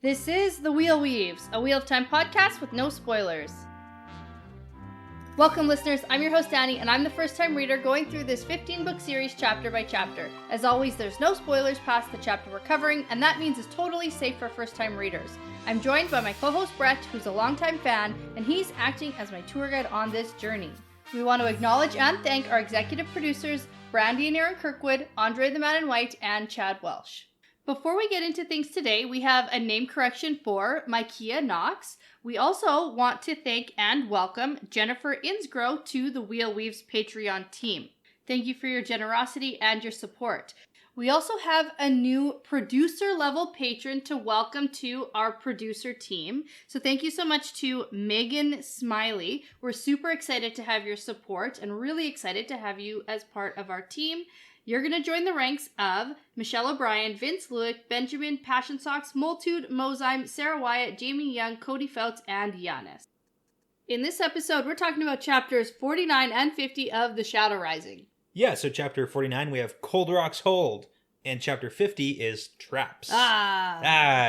This is The Wheel Weaves, a Wheel of Time podcast with no spoilers. Welcome, listeners. I'm your host, Dani, and I'm the first-time reader going through this 15-book series chapter by chapter. As always, there's no spoilers past the chapter we're covering, and that means it's totally safe for first-time readers. I'm joined by my co-host, Brett, who's a longtime fan, and he's acting as my tour guide on this journey. We want to acknowledge and thank our executive producers, Brandy and Aaron Kirkwood, Andre the Man in White, and Chad Welsh. Before we get into things today, we have a name correction for Micaiah Knox. We also want to thank and welcome Jennifer Isgro to the Wheel Weaves Patreon team. Thank you for your generosity and your support. We also have a new producer-level patron to welcome to our producer team. So thank you so much to Magen Smiley. We're super excited to have your support and really excited to have you as part of our team. You're going to join the ranks of Michelle O'Brien, Vince Lewick, Benjamin, Passion Socks, Multude, Mozyme, Sarah Wyatt, Jamie Young, Cody Feltz, and Giannis. In this episode, we're talking about chapters 49 and 50 of The Shadow Rising. Yeah, so chapter 49, we have Cold Rock's Hold, and chapter 50 is Traps.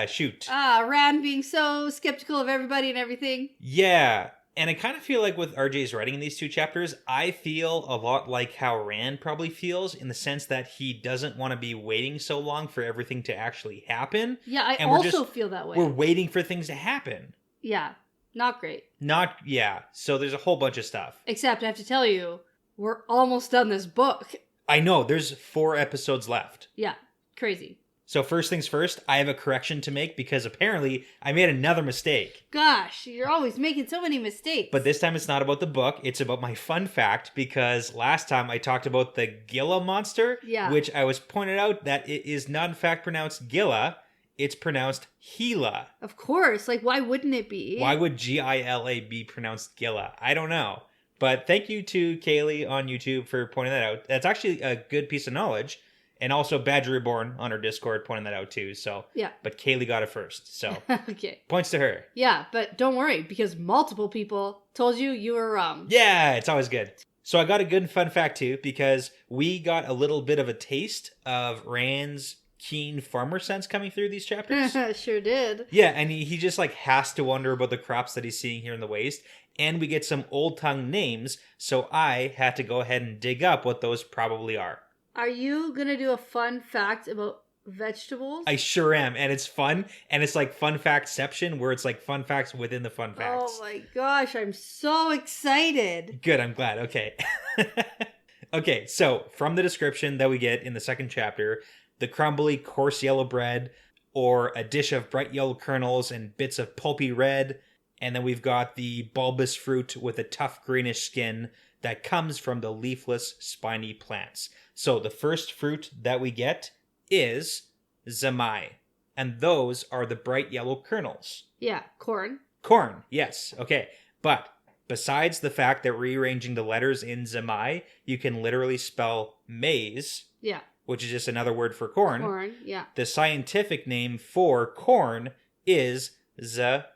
Shoot. Rand being so skeptical of everybody and everything. Yeah. And I kind of feel like with RJ's writing in these two chapters, I feel a lot like how Rand probably feels in the sense that he doesn't want to be waiting so long for everything to actually happen. Yeah, I also feel that way. We're waiting for things to happen. Yeah, not great. So there's a whole bunch of stuff. Except I have to tell you, we're almost done this book. I know, there's 4 episodes left. Yeah, crazy. So first things first, I have a correction to make because apparently I made another mistake. Gosh, you're always making so many mistakes. But this time it's not about the book, it's about my fun fact because last time I talked about the Gila monster, which I was pointed out that it is not in fact pronounced Gila, it's pronounced Gila. Of course, why wouldn't it be? Why would Gila be pronounced Gila? I don't know. But thank you to Kaylee on YouTube for pointing that out. That's actually a good piece of knowledge. And also Badger Reborn on our Discord pointing that out too. So yeah. But Kaylee got it first. So okay. Points to her. Yeah, but don't worry because multiple people told you were wrong. Yeah, it's always good. So I got a good fun fact too because we got a little bit of a taste of Rand's keen farmer sense coming through these chapters. Sure did. Yeah, and he just has to wonder about the crops that he's seeing here in the waste. And we get some old tongue names. So I had to go ahead and dig up what those probably are. Are you going to do a fun fact about vegetables? I sure am. And it's fun. And it's like fun factception where it's like fun facts within the fun facts. Oh my gosh. I'm so excited. Good. I'm glad. Okay. Okay. So from the description that we get in the second chapter, the crumbly, coarse yellow bread or a dish of bright yellow kernels and bits of pulpy red. And then we've got the bulbous fruit with a tough greenish skin that comes from the leafless, spiny plants. So the first fruit that we get is zamai. And those are the bright yellow kernels. Yeah, corn. Corn, yes. Okay. But besides the fact that rearranging the letters in zamai, you can literally spell maize. Yeah. Which is just another word for corn. Corn, yeah. The scientific name for corn is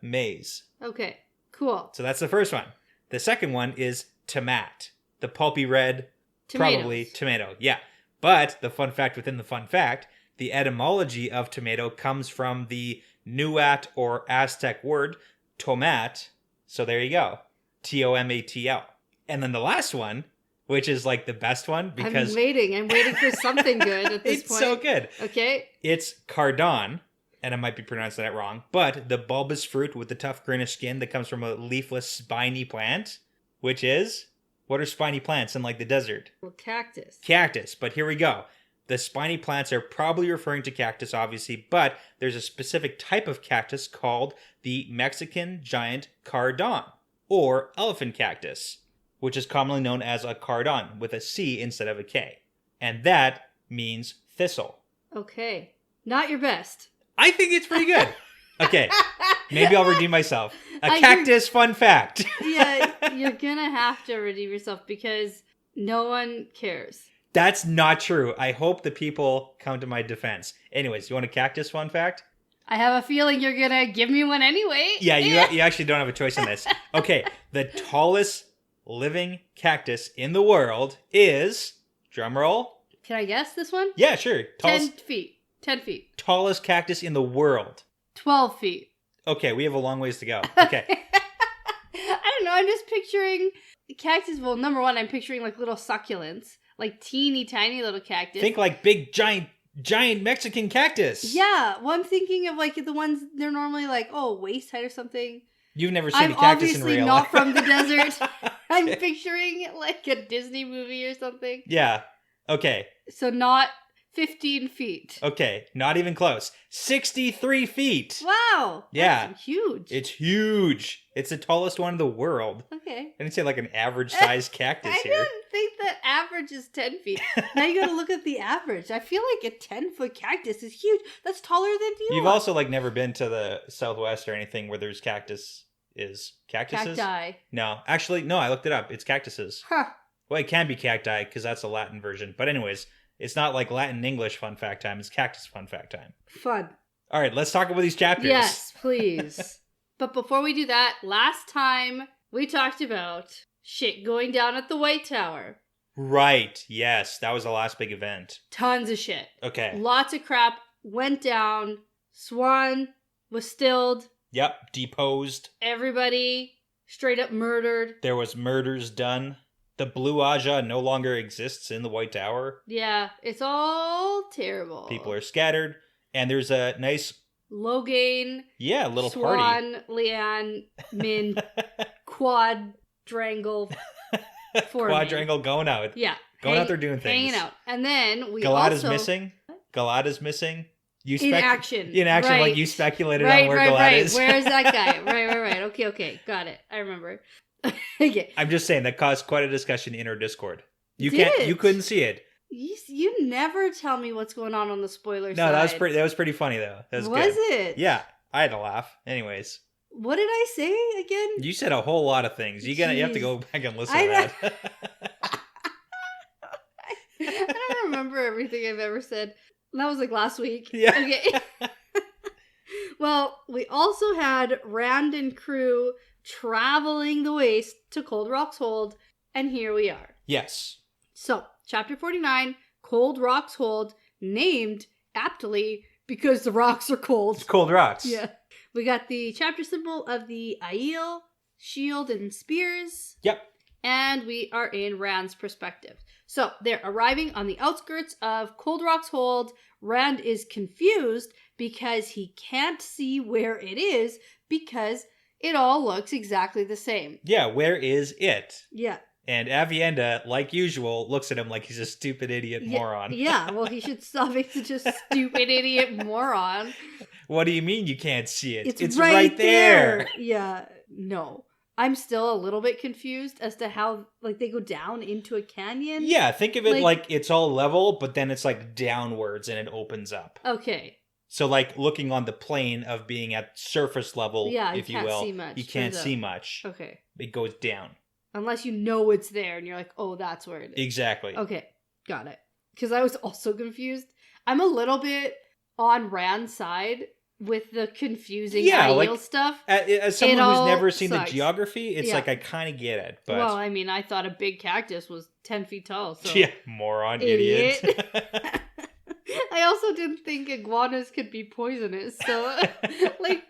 maize. Okay, cool. So that's the first one. The second one is tomat. The pulpy red, Tomatoes. Probably tomato. Yeah. But the fun fact within the fun fact, the etymology of tomato comes from the Nuat or Aztec word tomat. So there you go. Tomatl. And then the last one, which is like the best one because I'm waiting for something good at this it's point. It's so good. Okay. It's cardon. And I might be pronouncing that wrong, but the bulbous fruit with the tough greenish skin that comes from a leafless spiny plant, which is, what are spiny plants in the desert? Well, cactus. Cactus, but here we go. The spiny plants are probably referring to cactus, obviously, but there's a specific type of cactus called the Mexican giant cardon, or elephant cactus, which is commonly known as a cardon with a C instead of a K. And that means thistle. Okay. Not your best. I think it's pretty good. Okay, maybe I'll redeem myself. A cactus fun fact. Yeah, you're gonna have to redeem yourself because no one cares. That's not true. I hope the people come to my defense. Anyways, you want a cactus fun fact? I have a feeling you're gonna give me one anyway. Yeah, you actually don't have a choice in this. Okay, the tallest living cactus in the world is, drumroll. Can I guess this one? Yeah, sure. 10 feet. 10 feet. Tallest cactus in the world. 12 feet. Okay, we have a long ways to go. Okay. I don't know. I'm just picturing cactus. Well, number one, I'm picturing like little succulents, like teeny tiny little cactus. Think like big, giant Mexican cactus. Yeah. Well, I'm thinking of like the ones they're normally like, waist height or something. You've never seen I'm a cactus in obviously real not life. from the desert. I'm picturing like a Disney movie or something. Yeah. Okay. So not 15 feet. Okay. Not even close. 63 feet. Wow. Yeah. That's huge. It's huge. It's the tallest one in the world. Okay. I didn't say like an average size cactus I here. didn't think that average is 10 feet. Now you gotta look at the average. I feel like a 10-foot cactus is huge. That's taller than you. You've also like never been to the Southwest or anything where there's cactuses? Cacti. No. Actually, no, I looked it up. It's cactuses. Huh. Well, it can be cacti because that's a Latin version. But anyways, it's not like Latin English fun fact time. It's cactus fun fact time. Fun. All right, let's talk about these chapters. Yes, please. But before we do that, last time we talked about shit going down at the White Tower. Right. Yes, that was the last big event. Tons of shit. Okay. Lots of crap went down. Swan was stilled. Yep. Deposed. Everybody straight up murdered. There was murders done. The Blue Aja no longer exists in the White Tower. Yeah, it's all terrible. People are scattered. And there's a nice... Logain. Yeah, little Swan, party. Leanne, Min, quadrangle. Quadrangle going out. Yeah. Going out there doing things. Hanging out. And then we Galada's also... missing. Galada's missing. You In action. In action, right. like you speculated on where Galad is. Where's that guy? Right. Okay. Got it. I remember. Okay. I'm just saying that caused quite a discussion in our Discord. You Did? couldn't see it. You never tell me what's going on the spoiler side. No, that was pretty funny though. That was Was good. it? Yeah, I had a laugh. Anyways, what did I say again? you said a whole lot of things. You have to go back and listen to that. I don't remember everything I've ever said. That was like last week. Yeah. Okay. Well, we also had Rand and crew traveling the waste to Cold Rock's Hold, and here we are. Yes. So, chapter 49, Cold Rock's Hold, named aptly because the rocks are cold. It's cold rocks. Yeah. We got the chapter symbol of the Aiel, shield and spears. Yep. And we are in Rand's perspective. So, they're arriving on the outskirts of Cold Rock's Hold. Rand is confused because he can't see where it is because it all looks exactly the same. Yeah, where is it? Yeah. And Avienda, like usual, looks at him like he's a stupid idiot moron. Yeah, well, he should stop being such a stupid idiot moron. What do you mean you can't see it? It's right there. Yeah, no. I'm still a little bit confused as to how, like, they go down into a canyon. Yeah, think of it like it's all level, but then it's like downwards and it opens up. Okay. So, like, looking on the plane of being at surface level, if you will, you can't see much. Okay. It goes down. Unless you know it's there and you're like, oh, that's where it is. Exactly. Okay, got it. Because I was also confused. I'm a little bit on Rand's side with the confusing Aiel stuff. As someone who's never seen sucks. the geography, it's like I kind of get it. But well, I mean, I thought a big cactus was 10 feet tall. So. Yeah, moron, idiot. I also didn't think iguanas could be poisonous. So, like,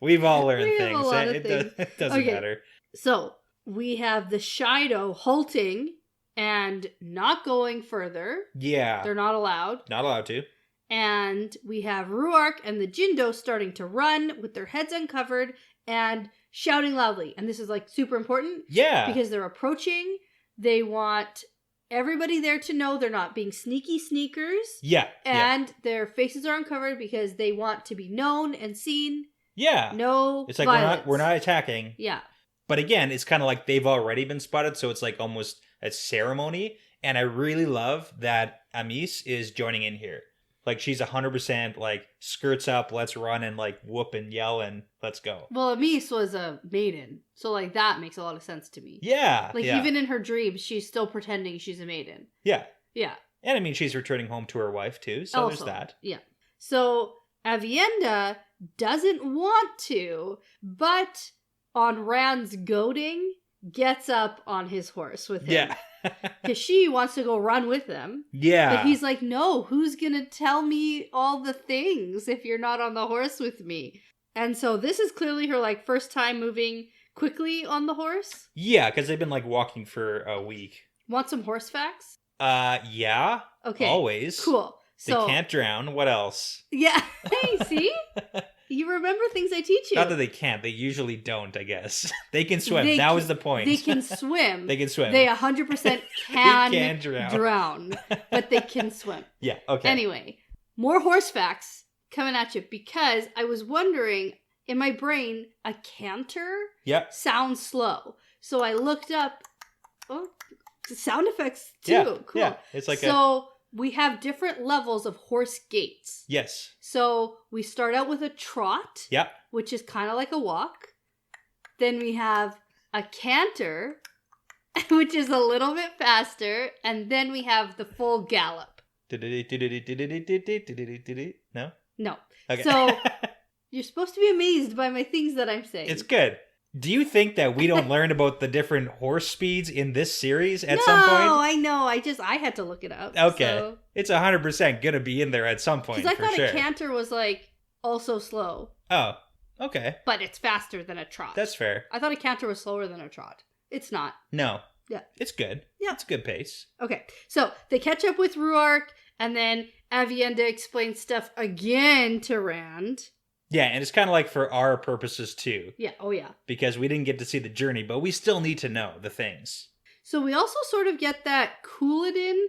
we've all learned things. A lot of things. It doesn't matter. So, we have the Shido halting and not going further. Yeah. They're not allowed. Not allowed to. And we have Ruark and the Jindo starting to run with their heads uncovered and shouting loudly. And this is like super important. Yeah. Because they're approaching. They want everybody there to know they're not being sneaky sneakers. Yeah. And their faces are uncovered because they want to be known and seen. Yeah. No It's like violence. we're not attacking. Yeah. But again, it's kind of like they've already been spotted, so it's like almost a ceremony. And I really love that Amis is joining in here. Like, she's 100% like, skirts up, let's run and like whoop and yell and let's go. Well, Amis was a maiden. So like that makes a lot of sense to me. Yeah. Like even in her dreams, she's still pretending she's a maiden. Yeah. Yeah. And I mean, she's returning home to her wife too, so also, there's that. Yeah. So Avienda doesn't want to, but on Rand's goading, gets up on his horse with him. Yeah. Because she wants to go run with them. Yeah. But he's like, no, who's going to tell me all the things if you're not on the horse with me? And so this is clearly her like first time moving quickly on the horse. Yeah, because they've been like walking for a week. Want some horse facts? Yeah. Okay. Always. Cool. They So, can't drown. What else? yeah. Hey, see? You remember things I teach you. Not that they can't. They usually don't, I guess. They can swim. They That was can- the point. They can swim. They can swim. They 100% can, can drown. drown, but they can swim. Yeah, okay. Anyway, more horse facts coming at you because I was wondering, in my brain, a canter Yep. sounds slow. So I looked up, sound effects too. Yeah, Cool. yeah. It's like we have different levels of horse gaits. Yes. So we start out with a trot, Yep. which is kind of like a walk. Then we have a canter, which is a little bit faster. And then we have the full gallop. No? No. Okay. So you're supposed to be amazed by my things that I'm saying. It's good. Do you think that we don't learn about the different horse speeds in this series at no, some point? I know. I had to look it up. Okay. It's 100% going to be in there at some point, Because I for thought sure. a canter was like also slow, Oh, okay. but it's faster than a trot. That's fair. I thought a canter was slower than a trot. It's not. No. Yeah. It's good. Yeah. It's a good pace. Okay, so they catch up with Ruark, and then Avienda explains stuff again to Rand. Yeah, and it's kind of like for our purposes too, Yeah, oh yeah. because we didn't get to see the journey, but we still need to know the things. So we also sort of get that Couladin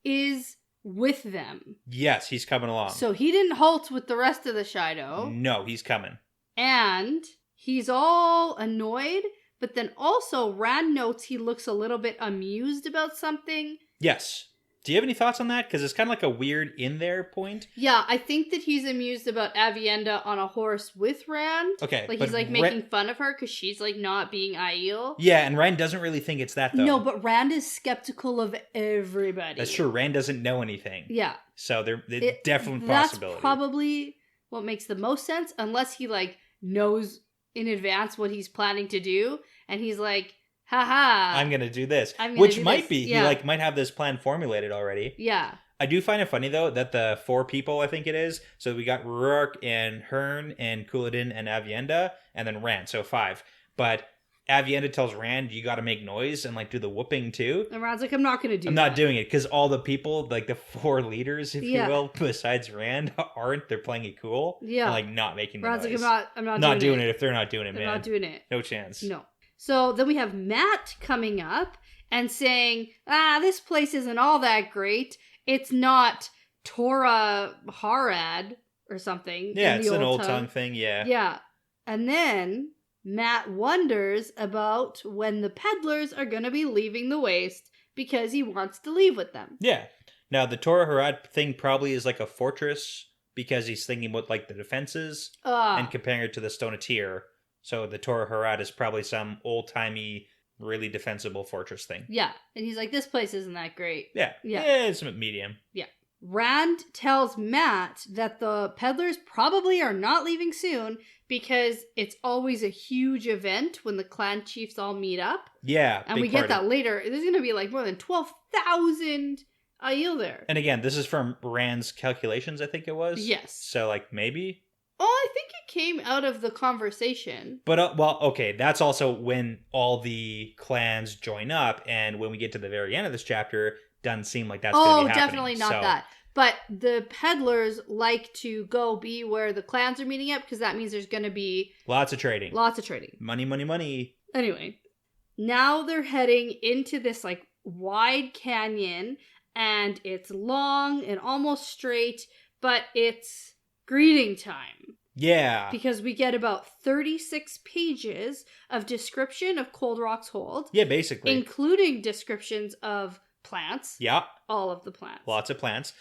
is with them. Yes, he's coming along. So he didn't halt with the rest of the Shido. No, he's coming. And he's all annoyed, but then also Rand notes he looks a little bit amused about something. Yes. Do you have any thoughts on that? Because it's kind of like a weird in there point. Yeah, I think that he's amused about Avienda on a horse with Rand. Okay. Like but he's like making fun of her because she's like not being Aiel. Yeah, and Rand doesn't really think it's that though. No, but Rand is skeptical of everybody. That's true. Rand doesn't know anything. Yeah. So there's definitely possibility. That's probably what makes the most sense, unless he like knows in advance what he's planning to do, and he's like, haha. I'm gonna do this. I'm gonna Which do might this. be. Yeah. He like might have this plan formulated already. Yeah. I do find it funny though that the 4 people, I think it is, so we got Ruark and Hearn and Couladin and Avienda and then Rand, so 5. But Avienda tells Rand, you gotta make noise and like do the whooping too. And Rand's like, I'm not gonna do I'm that. not doing it because all the people, like the 4 leaders, if Yeah. you will, besides Rand, aren't. They're playing it cool. Yeah. And like not making the Rand's noise. like, I'm not not doing doing it if they're not doing it, I'm man. not doing it. No chance. No. So then we have Matt coming up and saying, this place isn't all that great. It's not Torah Harad or something. Yeah, in it's the an old tongue. tongue thing, yeah. Yeah. And then Matt wonders about when the peddlers are going to be leaving the waste because he wants to leave with them. Yeah. Now, the Torah Harad thing probably is like a fortress because he's thinking about like the defenses and comparing it to the Stone of Tyr. So the Torah Harad is probably some old-timey, really defensible fortress thing. Yeah. And he's like, this place isn't that great. Yeah. Yeah. It's medium. Yeah. Rand tells Matt that the peddlers probably are not leaving soon because it's always a huge event when the clan chiefs all meet up. Yeah. And big we get party. that later. There's going to be like more than 12,000 Aiel there. And again, this is from Rand's calculations, I think it was. Yes. So like maybe. Oh, I think it came out of the conversation. But, well, okay, that's also when all the clans join up, and when we get to the very end of this chapter, doesn't seem like that's going to be happening. Definitely not So, that. But the peddlers like to go be where the clans are meeting up because that means there's going to be lots of trading. lots of trading. Money, money, money. Anyway, now they're heading into this like wide canyon, and it's long and almost straight, but it's greeting time. Yeah. Because we get about 36 pages of description of Cold Rock's Hold. Yeah, basically. Including descriptions of plants. Yeah. All of the plants. Lots of plants.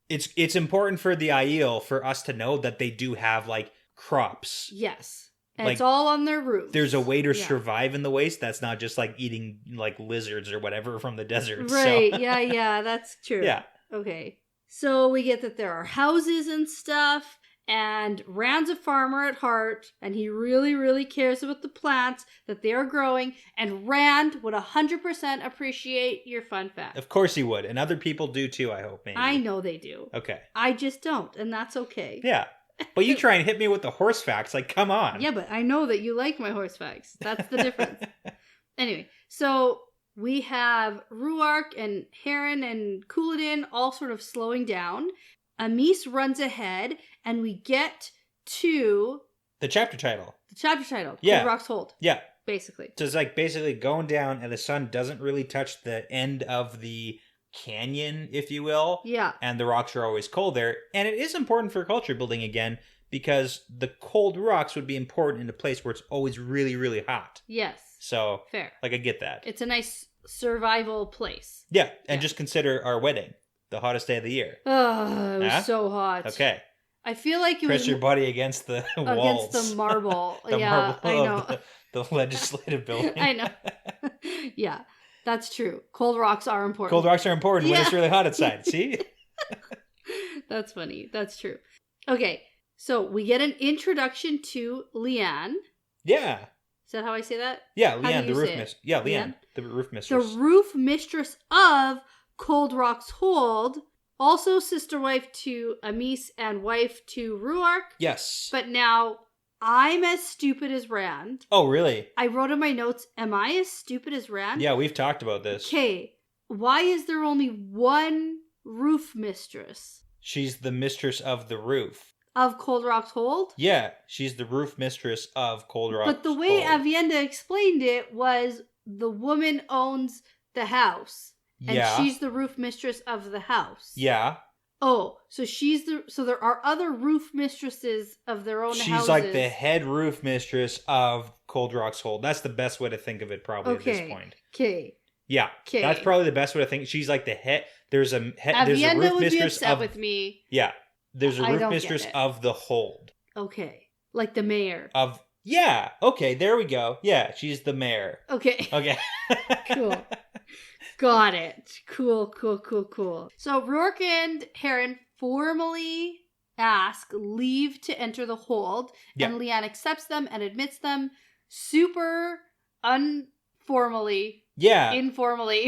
It's important for the Aiel for us to know that they do have, like, crops. Yes. And Like, it's all on their roofs. There's a way to Yeah. survive in the waste that's not just, like, eating, like, lizards or whatever from the desert. Right. So. Yeah, that's true. Yeah. Okay. So we get that there are houses and stuff, And Rand's a farmer at heart, and he really, really cares about the plants that they are growing. And Rand would 100% appreciate your fun fact. Of course he would. And other people do too, I hope, maybe. I know they do. Okay. I just don't, and that's okay. Yeah. But you try and hit me with the horse facts. Like, come on. Yeah, but I know that you like my horse facts. That's the difference. Anyway, so we have Ruark and Heron and Couladin all sort of slowing down. Amis runs ahead, and we get to... The chapter title. Yeah. Cold Rock's Hold. Yeah. Basically. So it's like basically going down, and the sun doesn't really touch the end of the canyon, if you will. Yeah. And the rocks are always cold there. And it is important for culture building again, because the cold rocks would be important in a place where it's always really, really hot. Yes. So, fair. Like, I get that. It's a nice survival place. Yeah, and just consider our wedding. The hottest day of the year. Oh, it was so hot. Okay. I feel like it Press your body against the walls. Against the marble. The yeah, marble I know. of the legislative building. I know. Yeah, that's true. Cold rocks are important. Cold rocks are important when it's really hot outside. See? That's funny. That's true. Okay, so we get an introduction to Leanne. Yeah. Is that how I say that? Yeah, Leanne, the roof mistress. Yeah, Leanne, the roof mistress. The roof mistress of Cold Rock's Hold, also sister wife to Amis and wife to Ruark. Yes. But now I'm as stupid as Rand. Oh, really? I wrote in my notes, am I as stupid as Rand? Yeah, we've talked about this. Okay, why is there only one roof mistress? She's the mistress of the roof. Of Cold Rock's Hold? Yeah, she's the roof mistress of Cold Rock's Hold. But the way Avienda explained it was the woman owns the house. And she's the roof mistress of the house. Yeah. Oh, so so there are other roof mistresses of their own houses. She's like the head roof mistress of Cold Rock's Hold. That's the best way to think of it probably at this point. Okay. Yeah. Okay. That's probably the best way to think. She's like the head. There's a roof would mistress be upset of, with me. Yeah. There's a roof mistress of the hold. Okay. Like the mayor. Yeah. Okay, there we go. Yeah, she's the mayor. Okay. Okay. Cool. Got it. Cool. So Ruark and Heron formally ask leave to enter the hold, and Leanne accepts them and admits them super informally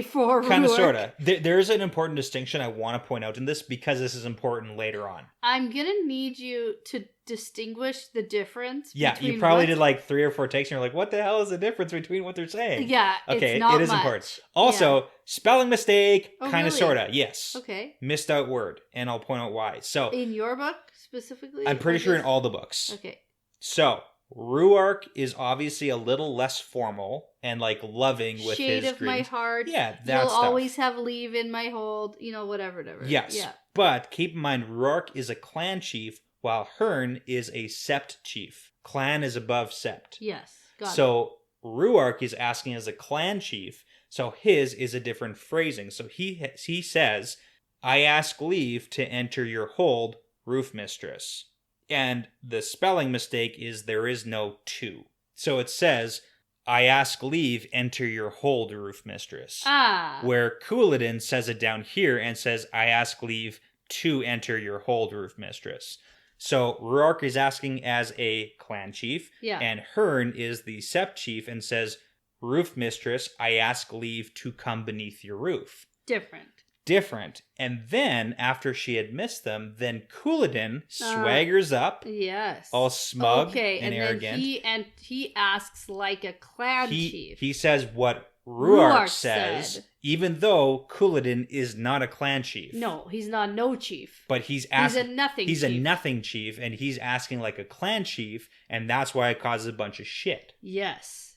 for kind of, Ruark. sort of. There's an important distinction I want to point out in this because this is important later on. I'm going to need you to distinguish the difference. Yeah, you probably did like 3 or 4 takes and you're like, what the hell is the difference between what they're saying? Yeah, okay, it's not it is much. important. Also, spelling mistake, kind of, really? sort of, yes. Okay. Missed out word, and I'll point out why. So in your book, specifically? I'm pretty sure in all the books. Okay. So, Ruark is obviously a little less formal and like loving with Shade his of greetings. my heart. Yeah, that You'll stuff. always have leave in my hold. Whatever. Yes. Yeah. But keep in mind, Ruark is a clan chief, while Hearn is a sept chief. Clan is above sept. Yes. Got it. So Ruark is asking as a clan chief, so his is a different phrasing. So he says, I ask leave to enter your hold, roof mistress. And the spelling mistake is there is no to. So it says, I ask leave, enter your hold, roof mistress. Where Couladin says it down here and says, I ask leave to enter your hold, roof mistress. So Ruark is asking as a clan chief, and Hearn is the sept chief and says, roof mistress, I ask leave to come beneath your roof. Different. And then, after she admits them, then Couladin swaggers up. Yes. All smug and arrogant. Then he asks like a clan chief. He says what Ruark says, even though Couladin is not a clan chief. No, he's not no chief. But he's a nothing chief, and he's asking like a clan chief, and that's why it causes a bunch of shit. Yes.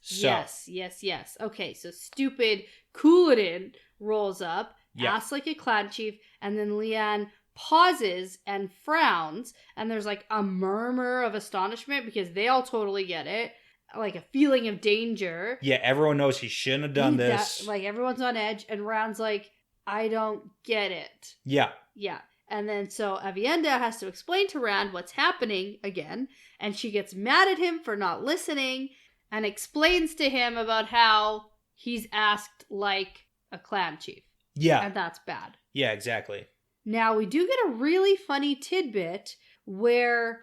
Yes. Okay, so stupid Couladin rolls up, asks like a clan chief, and then Leanne pauses and frowns, and there's like a murmur of astonishment because they all totally get it. Like a feeling of danger. Yeah, everyone knows he shouldn't have done this. Like everyone's on edge, and Rand's like, I don't get it. Yeah. And then so Avienda has to explain to Rand what's happening again, and she gets mad at him for not listening and explains to him about how he's asked like a clan chief. Yeah. And that's bad. Yeah, exactly. Now we do get a really funny tidbit where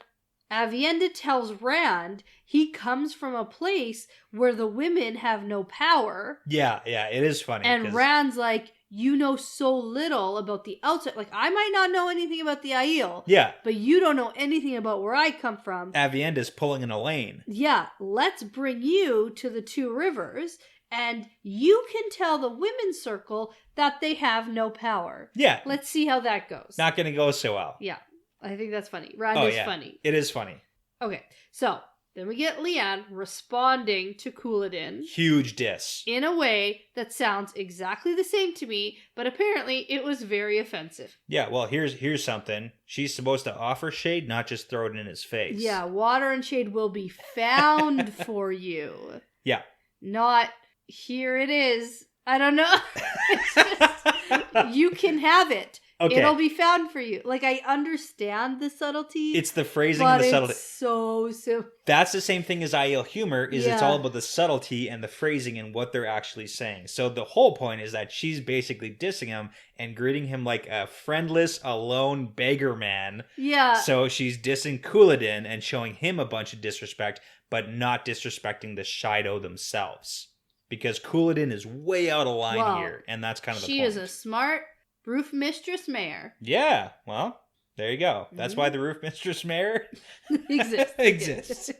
Aviendha tells Rand he comes from a place where the women have no power. Yeah, it is funny. And Rand's like, you know so little about the outside. Like, I might not know anything about the Aiel. Yeah. But you don't know anything about where I come from. Aviendha's pulling in a lane. Yeah, let's bring you to the Two Rivers, and you can tell the women's circle that they have no power. Yeah. Let's see how that goes. Not going to go so well. Yeah, I think that's funny. Rand is funny. It is funny. Okay, so then we get Leanne responding to Couladin. Huge diss. In a way that sounds exactly the same to me, but apparently it was very offensive. Yeah, well, here's something. She's supposed to offer shade, not just throw it in his face. Yeah, water and shade will be found for you. Yeah. Not, here it is. I don't know. It's just, you can have it. Okay. It'll be found for you. Like, I understand the subtlety. It's the phrasing and the subtlety. It's so simple. That's the same thing as Aiel humor, is It's all about the subtlety and the phrasing and what they're actually saying. So the whole point is that she's basically dissing him and greeting him like a friendless, alone beggar man. Yeah. So she's dissing Couladin and showing him a bunch of disrespect, but not disrespecting the Shido themselves. Because Couladin is way out of line here, and that's kind of the point. She is a smart Roof Mistress Mayor. Yeah, well, there you go. That's why the Roof Mistress Mayor exists.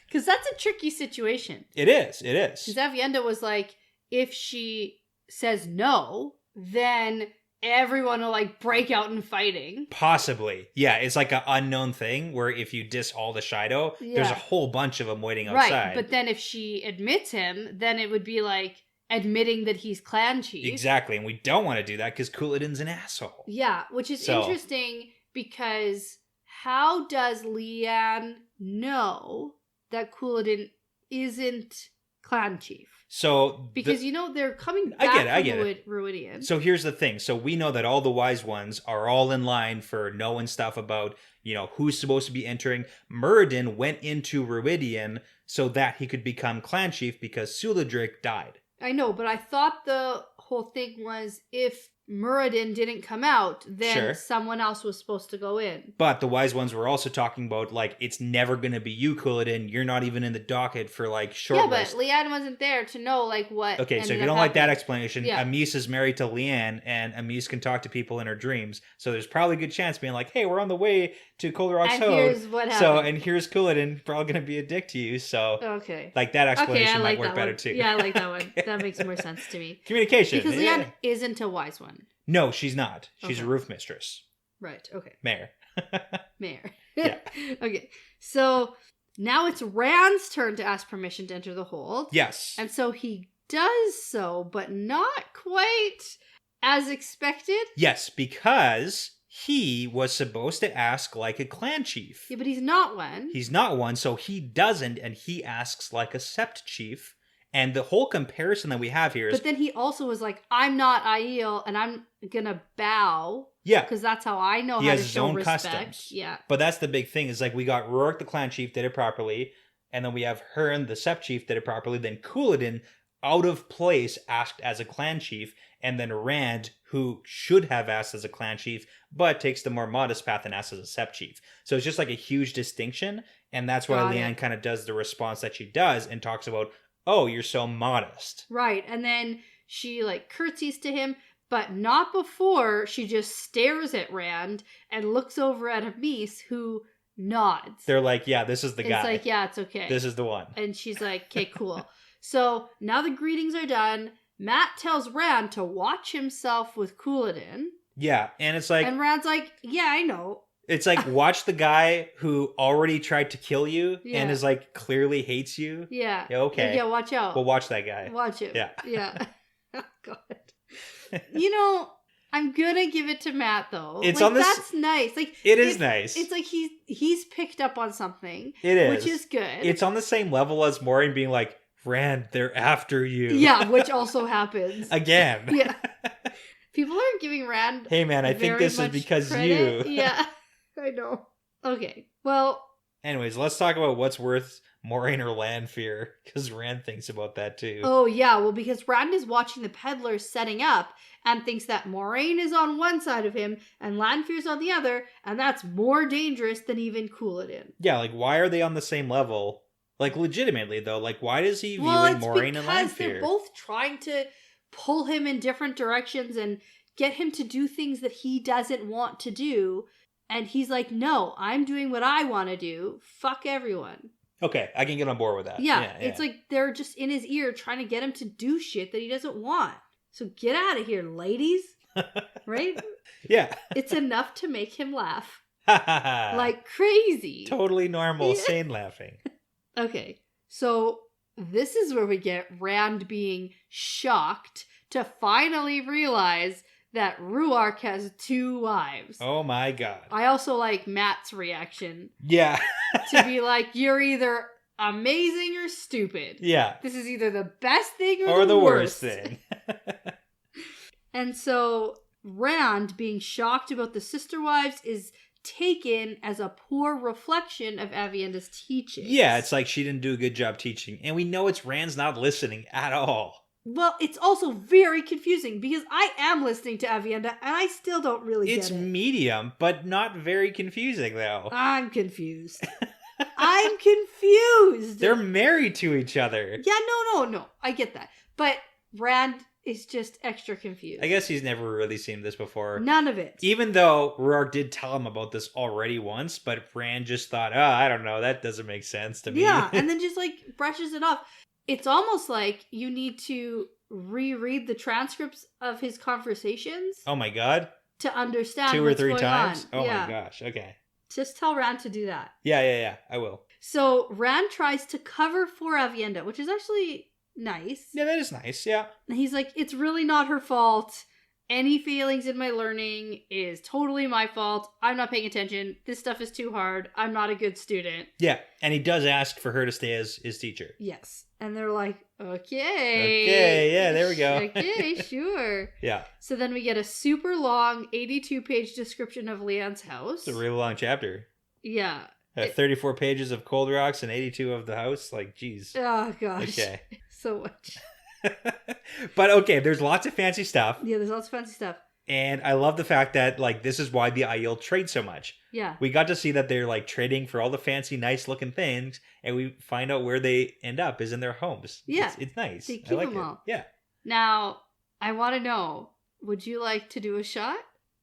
Because that's a tricky situation. It is. Because Aviendha was like, if she says no, then everyone will like break out in fighting. Possibly. Yeah, it's like an unknown thing where if you diss all the Shido, there's a whole bunch of them waiting outside. Right, but then if she admits him, then it would be like admitting that he's clan chief. Exactly, and we don't want to do that because Couladin's an asshole. Yeah, which is interesting because how does Leanne know that Couladin isn't clan chief? So because they're coming back from Ruidian. So here's the thing. So we know that all the wise ones are all in line for knowing stuff about, who's supposed to be entering. Muradin went into Ruidian so that he could become clan chief because Suladric died. I know, but I thought the whole thing was if Muradin didn't come out, then someone else was supposed to go in. But the wise ones were also talking about, like, it's never going to be you, Couladin. You're not even in the docket for, like, short list. Yeah, but Leanne wasn't there to know, like, what Okay, so if you don't like that explanation, Amis is married to Leanne, and Amis can talk to people in her dreams. So there's probably a good chance being like, hey, we're on the way to Kolorok's Hode. Here's what happened. So, and here's Couladin, probably going to be a dick to you. So, like, that explanation might work better, too. Yeah, I like that one. That makes more sense to me. Communication. Because Leanne isn't a wise one. No, she's not. She's a roof mistress. Right, okay. Mayor. Yeah. Okay, so now it's Rand's turn to ask permission to enter the hold. Yes. And so he does so, but not quite as expected. Yes, because he was supposed to ask like a clan chief. Yeah, but he's not one. He's not one, so he doesn't, and he asks like a sept chief. And the whole comparison that we have here is... But then he also was like, I'm not Aiel, and I'm gonna bow. Yeah. Because that's how I know he how has to his show own respect. Customs. Yeah. But that's the big thing, is like we got Rourke the clan chief did it properly, and then we have Hearn the sept chief did it properly, then Couladin, out of place, asked as a clan chief, and then Rand, who should have asked as a clan chief, but takes the more modest path and asks as a sept chief. So it's just like a huge distinction, and that's why Leanne kind of does the response that she does and talks about, oh, you're so modest. Right. And then she like curtsies to him, but not before she just stares at Rand and looks over at Amis, who nods. They're like, yeah, this is the guy. It's like, yeah, it's okay. This is the one. And she's like, okay, cool. So now the greetings are done. Matt tells Rand to watch himself with Couladin. Yeah, and it's like... And Rand's like, yeah, I know. It's like, watch the guy who already tried to kill you and is like, clearly hates you. Yeah. Okay. Yeah, watch out. Well, watch that guy. Watch him. Yeah. Yeah. Oh, God. I'm gonna give it to Matt, though. It's like, on this... That's nice. Like, it is nice. It's like he's picked up on something. It is. Which is good. It's on the same level as Maureen being like, Rand, they're after you. Yeah, which also happens. Again. Yeah. People aren't giving Rand hey, man, I think this is because credit. you. Yeah, I know. Okay. Well, Anyways, let's talk about what's worth Moraine or Lanfear, because Rand thinks about that too. Oh, yeah. Well, because Rand is watching the peddlers setting up and thinks that Moraine is on one side of him and Lanfear's on the other, and that's more dangerous than even Couladin. Yeah, like, why are they on the same level? Like, legitimately, though, like, why does he viewing Moraine and Lanfear? Because they're both trying to pull him in different directions and get him to do things that he doesn't want to do. And he's like, no, I'm doing what I want to do. Fuck everyone. Okay, I can get on board with that. Yeah, it's like they're just in his ear trying to get him to do shit that he doesn't want. So get out of here, ladies. Right? Yeah. It's enough to make him laugh. Like crazy. Totally normal, sane laughing. Okay, so this is where we get Rand being shocked to finally realize that Ruark has 2 wives. Oh my god. I also like Matt's reaction. Yeah. To be like, you're either amazing or stupid. Yeah. This is either the best thing or the worst thing. And so Rand being shocked about the sister wives is taken as a poor reflection of Avienda's teaching. Yeah, it's like she didn't do a good job teaching. And we know it's Rand's not listening at all. Well, it's also very confusing because I am listening to Avienda and I still don't really get it. It's medium, but not very confusing, though. I'm confused. I'm confused. They're married to each other. Yeah, no. I get that. But Rand is just extra confused. I guess he's never really seen this before. None of it. Even though Ruark did tell him about this already once, but Rand just thought, I don't know, that doesn't make sense to me. Yeah, and then just like brushes it off. It's almost like you need to reread the transcripts of his conversations. Oh my god. To understand 2 or 3 times? On. Oh my gosh, okay. Just tell Rand to do that. Yeah, I will. So Rand tries to cover for Avienda, which is actually nice. Yeah, that is nice, yeah. And he's like, it's really not her fault. Any failings in my learning is totally my fault. I'm not paying attention. This stuff is too hard. I'm not a good student. Yeah, and he does ask for her to stay as his teacher. Yes. And they're like, okay. Okay, yeah, there we go. Okay, sure. Yeah. So then we get a super long 82-page description of Leanne's house. It's a really long chapter. Yeah. 34 pages of Cold Rocks and 82 of the house. Like, geez. Oh, gosh. Okay. So much. But okay, there's lots of fancy stuff. Yeah, there's lots of fancy stuff. And I love the fact that, like, this is why the Aiel trade so much. Yeah. We got to see that they're, like, trading for all the fancy, nice-looking things, and we find out where they end up is in their homes. Yeah. It's nice. They keep I like them it. all. Yeah. Now, I want to know, would you like to do a shot?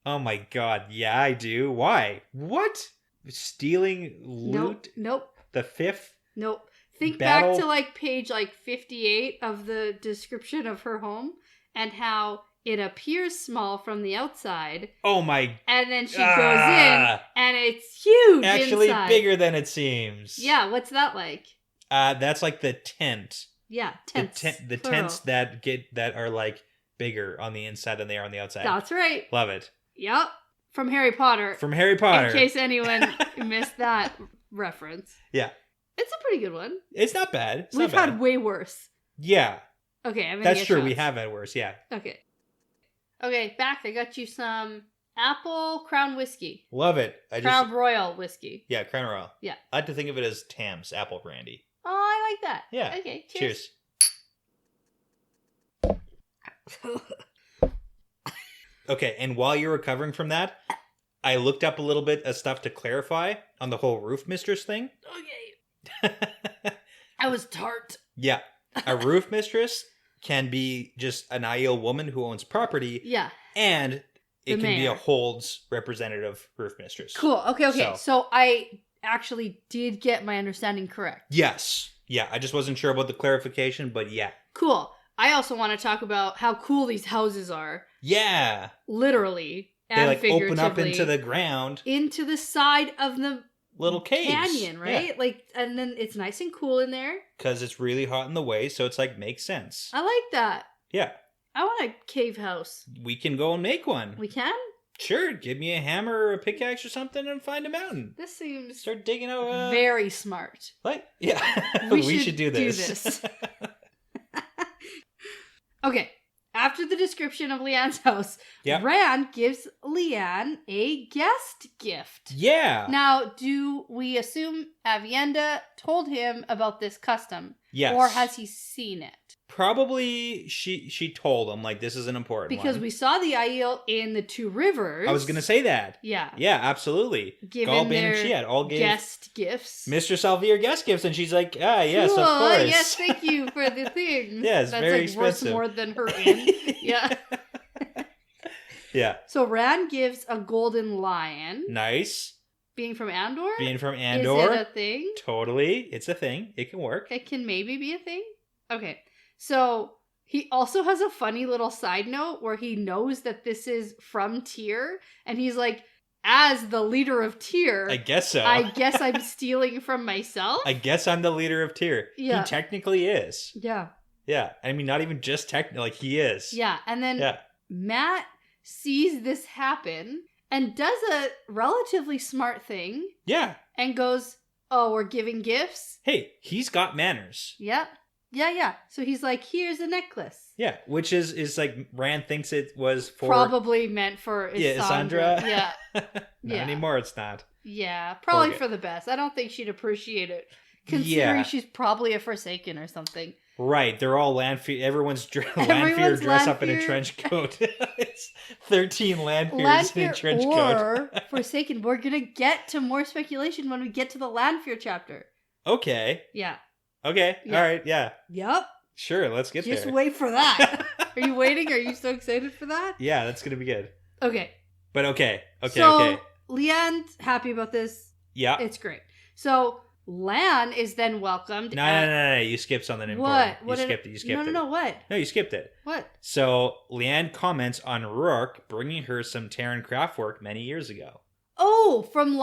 Oh my god, yeah, I do. Why? What? Stealing loot? Nope. The 5th? Nope. Think battle? back to, like, page, like, 58 of the description of her home and how it appears small from the outside. Oh my... And then she goes in, and it's huge actually inside. Bigger than it seems. Yeah, what's that like? That's like the tent. Yeah, tents. The tents that are, like, bigger on the inside than they are on the outside. That's right. Love it. Yep. From Harry Potter. From Harry Potter. In case anyone missed that reference. Yeah. It's a pretty good one. It's not bad. We've had way worse. Yeah. Okay, I'm gonna That's get true. shots. We have had worse. Yeah. Okay. Okay, back. I got you some apple Crown whiskey. Love it. Crown Royal whiskey. Yeah, Crown Royal. Yeah. I like to think of it as Tam's apple brandy. Oh, I like that. Yeah. Okay, cheers. Okay, and while you're recovering from that, I looked up a little bit of stuff to clarify on the whole roof mistress thing. Okay. I was tart. Yeah. A roof mistress can be just an Aiel woman who owns property. Yeah. And it can be mayor. a Holds representative roof mistress. Cool. Okay. So I actually did get my understanding correct. Yes. Yeah, I just wasn't sure about the clarification, but yeah. Cool. I also want to talk about how cool these houses are. Yeah. Literally. They and like open up figuratively. into the ground. Into the side of the Little caves. canyon, right? Yeah. Like, and then it's nice and cool in there. Because it's really hot in the way, so it's like makes sense. I like that. Yeah. I want a cave house. We can go and make one. We can? Sure, give me a hammer or a pickaxe or something and find a mountain. This seems Start digging out. very smart. Like, yeah, We we should should do this. Okay. after the description of Leanne's house, Yep. Rand gives Leanne a guest gift. Yeah. Now, do we assume Avienda told him about this custom? Yes. Or has he seen it? Probably she told him, like, this is an important Because one. we saw the Aiel in the Two Rivers. I was going to say that. Yeah. Yeah, absolutely. Given Galbane their and Chiat all gave guest gifts. Mr. Salvier guest gifts, and she's like, yes, cool. of course. Yes, thank you for the things. Yeah, it's That's very like expensive. worth more than her inn. Yeah. Yeah. So Rand gives a golden lion. Nice. Being from Andor? Being from Andor. Is it a thing? Totally. It's a thing. It can work. It can maybe be a thing? Okay. So he also has a funny little side note where he knows that this is from Tyr, and he's like, as the leader of Tyr, I guess so. I guess I'm stealing from myself? I guess I'm the leader of Tyr. Yeah. He technically is. Yeah. Yeah. I mean, not even just technically, like, he is. Yeah. And then Yeah. Matt sees this happen and does a relatively smart thing Yeah. and goes, oh, we're giving gifts? Hey, he's got manners. Yep. Yeah. So he's like, here's a necklace. Yeah, which is like Rand thinks it was for Probably meant for Isandra. Yeah. Yeah. Not Yeah. anymore. It's not. Yeah. Probably Okay. for the best. I don't think she'd appreciate it. Considering Yeah. she's probably a Forsaken or something. Right. They're all Lanfear. Everyone's Everyone's Lanfear dressed up in a Lanfear. trench coat. It's 13 Lanfears in a trench coat. or Forsaken. We're gonna get to more speculation when we get to the Lanfear chapter. Okay. Yeah. Okay. Yeah. All right. Yeah. Yep. Sure. Let's get Just there. wait for that. Are you waiting? Are you so excited for that? Yeah, that's gonna be good. Okay. But okay. Okay. So, okay. Leanne's happy about this. Yeah. It's great. So Lan is then welcomed. No. You skipped something important. You skipped it. You skipped it. No. What? No, you skipped it. What? So Leanne comments on Rourke bringing her some Terran craft work many years ago. Oh, from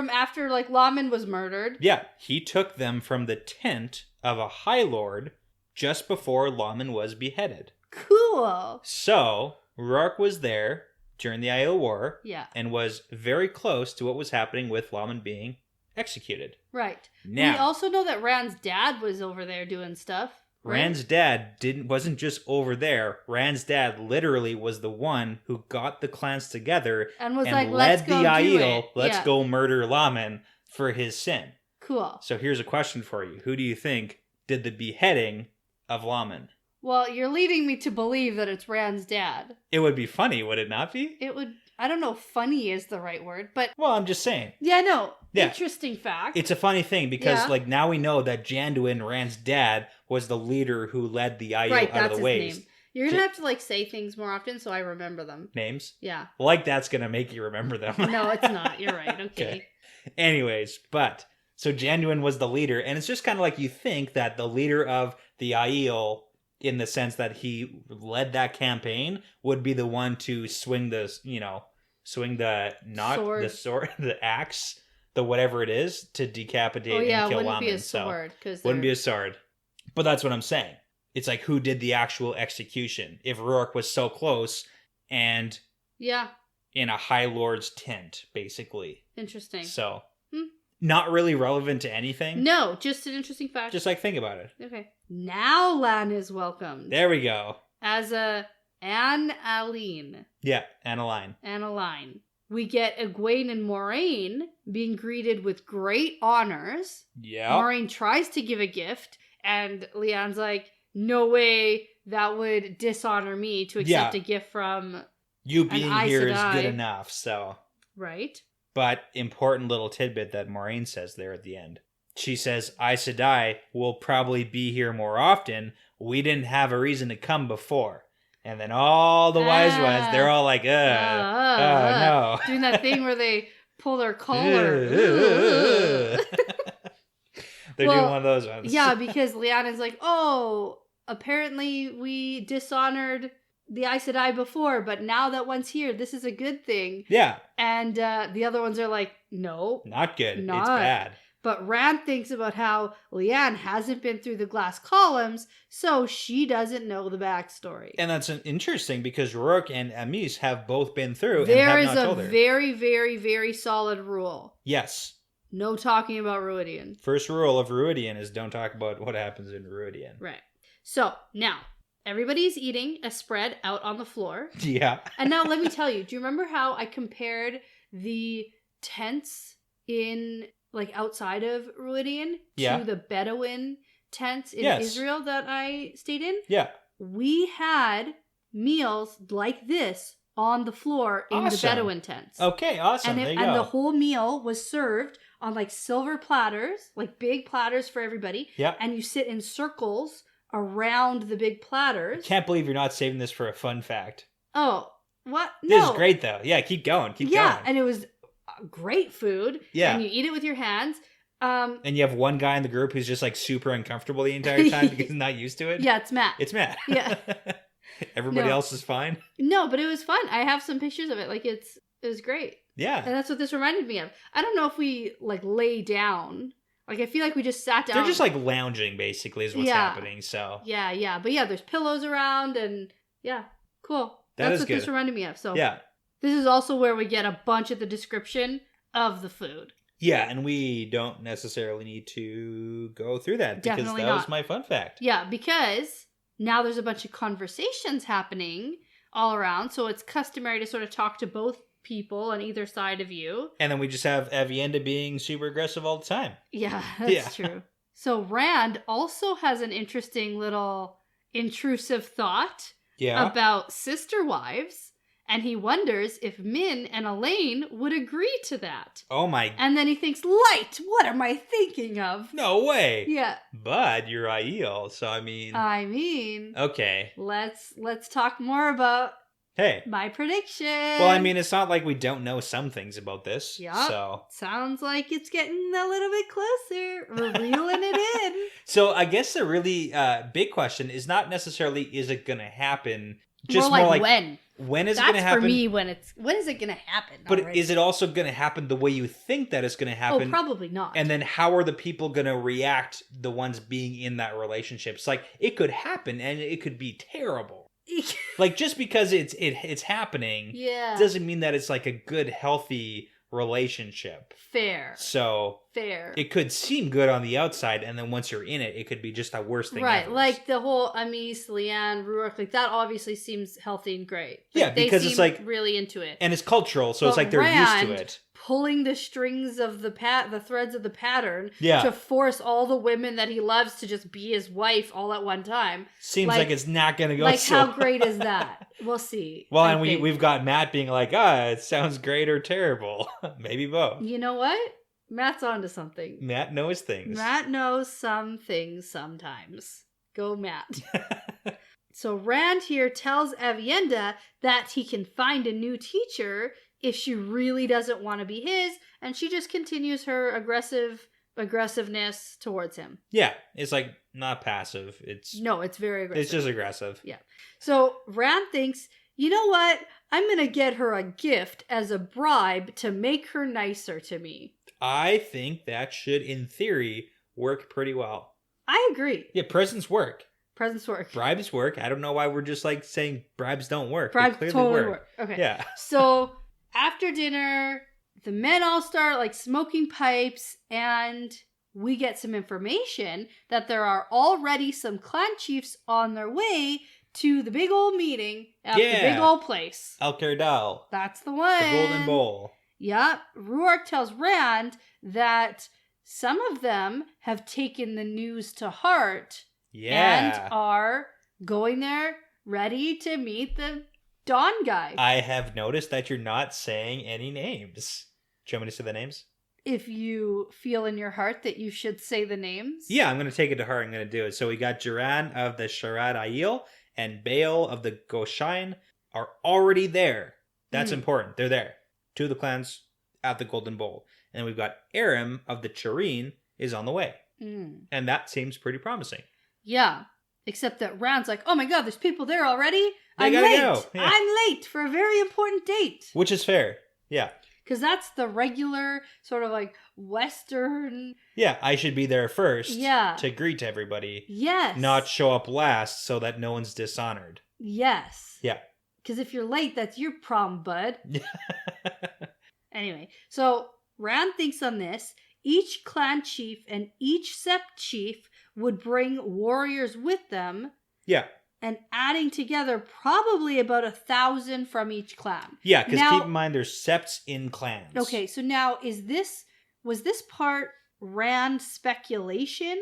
after like Lawman was murdered. Yeah, he took them from the tent of a High Lord just before Lawman was beheaded. Cool. So Rourke was there during the Aiel War Yeah. and was very close to what was happening with Lawman being executed. Right. Now, We also know that Rand's dad was over there doing stuff. Right? Rand's dad wasn't just over there. Rand's dad literally was the one who got the clans together and was and like, led let's the go do Aiel, it. let's Yeah. go murder Lawman for his sin. Cool. So here's a question for you. Who do you think did the beheading of Lawman? Well, you're leading me to believe that it's Rand's dad. It would be funny, would it not be? It would. I don't know if funny is the right word, but Well, I'm just saying. yeah, no. Yeah. Interesting fact. It's a funny thing because Yeah. like now we know that Janduin, Rand's dad, was the leader who led the Aiel right, out that's of the his ways. name. You're gonna have to like say things more often so I remember them. Names? Yeah. Like that's gonna make you remember them. No, it's not. You're right. Okay. Anyways, but so Janduin was the leader, and it's just kind of like you think that the leader of the Aiel, in the sense that he led that campaign, would be the one to swing the sword, the axe, the whatever it is, to decapitate Oh yeah, and kill wouldn't Lawman. be a So sword because wouldn't be a sword. But that's what I'm saying. It's like who did the actual execution? If Rourke was so close and yeah. in a High Lord's tent, basically. Interesting. So, Hmm. not really relevant to anything. No, just an interesting fact. Just like think about it. Okay. Now Lan is welcomed There we go. as a Anne Aline. Yeah, and a line. Annaline. We get Egwene and Moraine being greeted with great honors. Yeah. Moraine tries to give a gift, and Leon's like, no way that would dishonor me to accept Yeah. a gift from... You being Aes here is Sedai. good enough, so. Right? But important little tidbit that Moraine says there at the end. She says, Aes Sedai will probably be here more often. We didn't have a reason to come before. And then all the wise ones, they're all like, no. Doing that thing where they pull their collar. They're Well, doing one of those ones. Yeah, because Lyanna's like, oh, apparently we dishonored the Aes Sedai before, but now that one's here, this is a good thing. Yeah. And the other ones are like, no. Not good. Not. It's bad. But Rand thinks about how Lyanne hasn't been through the glass columns, so she doesn't know the backstory. And that's interesting because Rourke and Amis have both been through There and is have not told a her. very, very, very solid rule. Yes. No talking about Ruidian. First rule of Ruidian is don't talk about what happens in Ruidian. Right. So, now, everybody's eating a spread out on the floor. Yeah. And now let me tell you, do you remember how I compared the tents in like outside of Ruidian to the Bedouin tents in Israel that I stayed in? Yeah. We had meals like this on the floor in the Bedouin tents. Okay, awesome. There you go. And the whole meal was served on like silver platters, like big platters for everybody. Yeah. And you sit in circles around the big platters. Can't believe you're not saving this for a fun fact. Oh, what? No. This is great though. Yeah, keep going. Keep going. And it was great food. Yeah. And you eat it with your hands. And you have one guy in the group who's just like super uncomfortable the entire time because he's not used to it. Yeah, it's Matt. It's Matt. Yeah. Everybody else is fine. No, but it was fun. I have some pictures of it. Like it was great. Yeah. And that's what this reminded me of. I don't know if we like lay down. Like I feel like we just sat down. They're just like lounging basically is what's happening. So Yeah. But yeah, there's pillows around and yeah, cool. That's what good. This reminded me of. So yeah. This is also where we get a bunch of the description of the food. Yeah, and we don't necessarily need to go through that because Definitely that not. was my fun fact. Yeah, because now there's a bunch of conversations happening all around, so it's customary to sort of talk to both people on either side of you. And then we just have Avienda being super aggressive all the time. Yeah, that's true. So Rand also has an interesting little intrusive thought about sister wives. And he wonders if Min and Elaine would agree to that. Oh my... And then he thinks, Light, what am I thinking of? No way! Yeah. But you're Aiel, so I mean... Okay. Let's talk more about my prediction. Well, I mean, it's not like we don't know some things about this. Yeah. So. Sounds like it's getting a little bit closer. We're reeling it in. So I guess the really big question is not necessarily is it going to happen... Just more like when. When is it going to happen? That's for me when is it going to happen? But is it also going to happen the way you think that it's going to happen? Oh, probably not. And then how are the people going to react, the ones being in that relationship? It's like, it could happen and it could be terrible. Like, just because it's happening doesn't mean that it's like a good, healthy relationship. Fair. So it could seem good on the outside, and then once you're in it, it could be just the worst thing ever. Like the whole Amis, Leanne, Ruark, like that obviously seems healthy and great. Like, yeah, because it's like really into it, and it's cultural, so it's like they're used to it. Pulling the strings of the threads of the pattern to force all the women that he loves to just be his wife all at one time. Seems like it's not going to go like so how great is that? We'll see. Well, and we've got Matt being like, it sounds great or terrible. Maybe both. You know what? Matt's onto something. Matt knows things. Matt knows some things sometimes. Go Matt. So Rand here tells Avienda that he can find a new teacher if she really doesn't want to be his, and she just continues her aggressiveness towards him. Yeah, it's like not passive. It's very aggressive. It's just aggressive. Yeah. So Rand thinks, you know what? I'm going to get her a gift as a bribe to make her nicer to me. I think that should, in theory, work pretty well. I agree. Yeah, presents work. Presents work. Bribes work. I don't know why we're just like saying bribes don't work. Bribes totally work. Okay. Yeah. So after dinner, the men all start like smoking pipes, and we get some information that there are already some clan chiefs on their way to the big old meeting at the big old place. El Cardal. That's the one. The Golden Bowl. Yep. Ruark tells Rand that some of them have taken the news to heart and are going there ready to meet the Dawn guy. I have noticed that you're not saying any names. Do you want me to say the names? If you feel in your heart that you should say the names. Yeah, I'm going to take it to heart. I'm going to do it. So we got Jiran of the Sharad Aiel and Baal of the Goshain are already there. That's important. They're there. Two of the clans at the Golden Bowl. And we've got Aram of the Chireen is on the way. And that seems pretty promising. Yeah. Except that Rand's like, oh my god, there's people there already? I'm late. Go. Yeah. I'm late for a very important date. Which is fair. Yeah. Because that's the regular sort of like Western... Yeah, I should be there first to greet everybody. Yes. Not show up last so that no one's dishonored. Yes. Yeah. Because if you're late, that's your problem, bud. Anyway, so Rand thinks on this. Each clan chief and each sept chief would bring warriors with them. Yeah. and adding together probably about 1,000 from each clan. Yeah, because keep in mind there's septs in clans. Okay, so now was this part Rand speculation,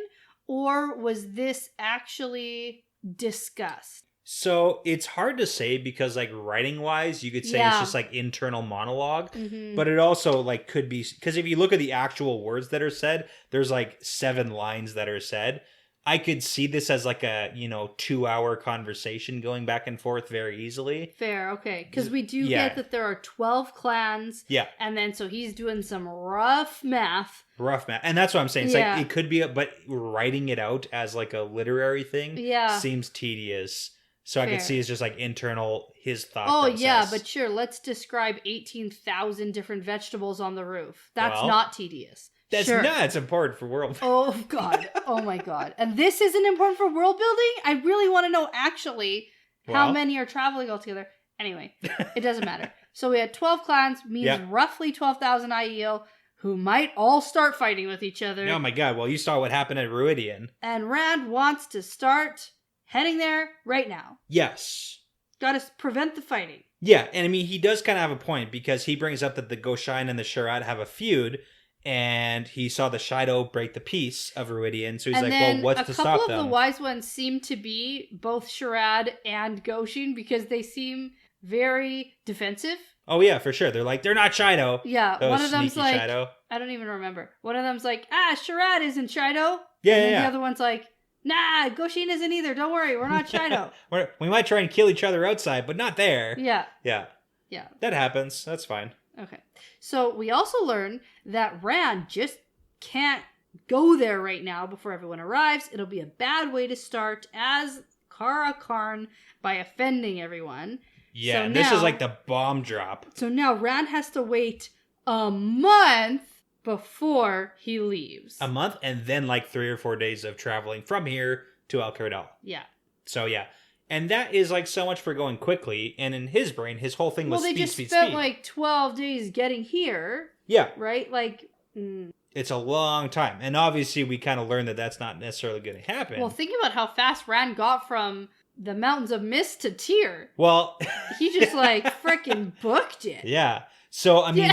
or was this actually discussed? So it's hard to say because, like, writing wise, you could say it's just like internal monologue, but it also like could be because if you look at the actual words that are said, there's like 7 lines that are said. I could see this as like a 2-hour conversation going back and forth very easily. Fair, okay, because we do get that there are 12 clans. Yeah, and then so he's doing some rough math. And that's what I'm saying. It's like it could be, but writing it out as like a literary thing, seems tedious. So I could see it's just like internal, his thought process. Yeah, but sure, let's describe 18,000 different vegetables on the roof. That's not tedious. That's not. It's important for world building. Oh, God. Oh, my God. And this isn't important for world building? I really want to know, actually, how many are traveling altogether. Anyway, it doesn't matter. So we had 12 clans, means roughly 12,000 IEL, who might all start fighting with each other. Oh, my God. Well, you saw what happened at Ruidian. And Rand wants to start heading there right now. Yes. Gotta prevent the fighting. Yeah, and I mean, he does kind of have a point, because he brings up that the Goshain and the Sharad have a feud, and he saw the Shido break the peace of Ruidian, so he's like, well, what's to stop them? A couple of the wise ones seem to be both Sharad and Goshin, because they seem very defensive. Oh, yeah, for sure. They're like, they're not Shido. Yeah, one of them's like, Shido. I don't even remember. One of them's like, Sharad isn't Shido. Yeah, and then the other one's like, nah, Goshin isn't either. Don't worry, we're not Shido. We might try and kill each other outside, but not there. Yeah. Yeah. Yeah. That happens. That's fine. Okay. So we also learn that Rand just can't go there right now before everyone arrives. It'll be a bad way to start as Kara Karn by offending everyone. Yeah, so this is like the bomb drop. So now Rand has to wait a month before he leaves. A month, and then like 3 or 4 days of traveling from here to Al Cardal. Yeah. So yeah. And that is like so much for going quickly, and in his brain, his whole thing was speed, speed. Well, they just spent like 12 days getting here. Yeah. Right? Like... It's a long time. And obviously, we kind of learned that that's not necessarily going to happen. Well, think about how fast Rand got from the Mountains of Mist to Tyr. Well... he just like freaking booked it. Yeah. So, I mean...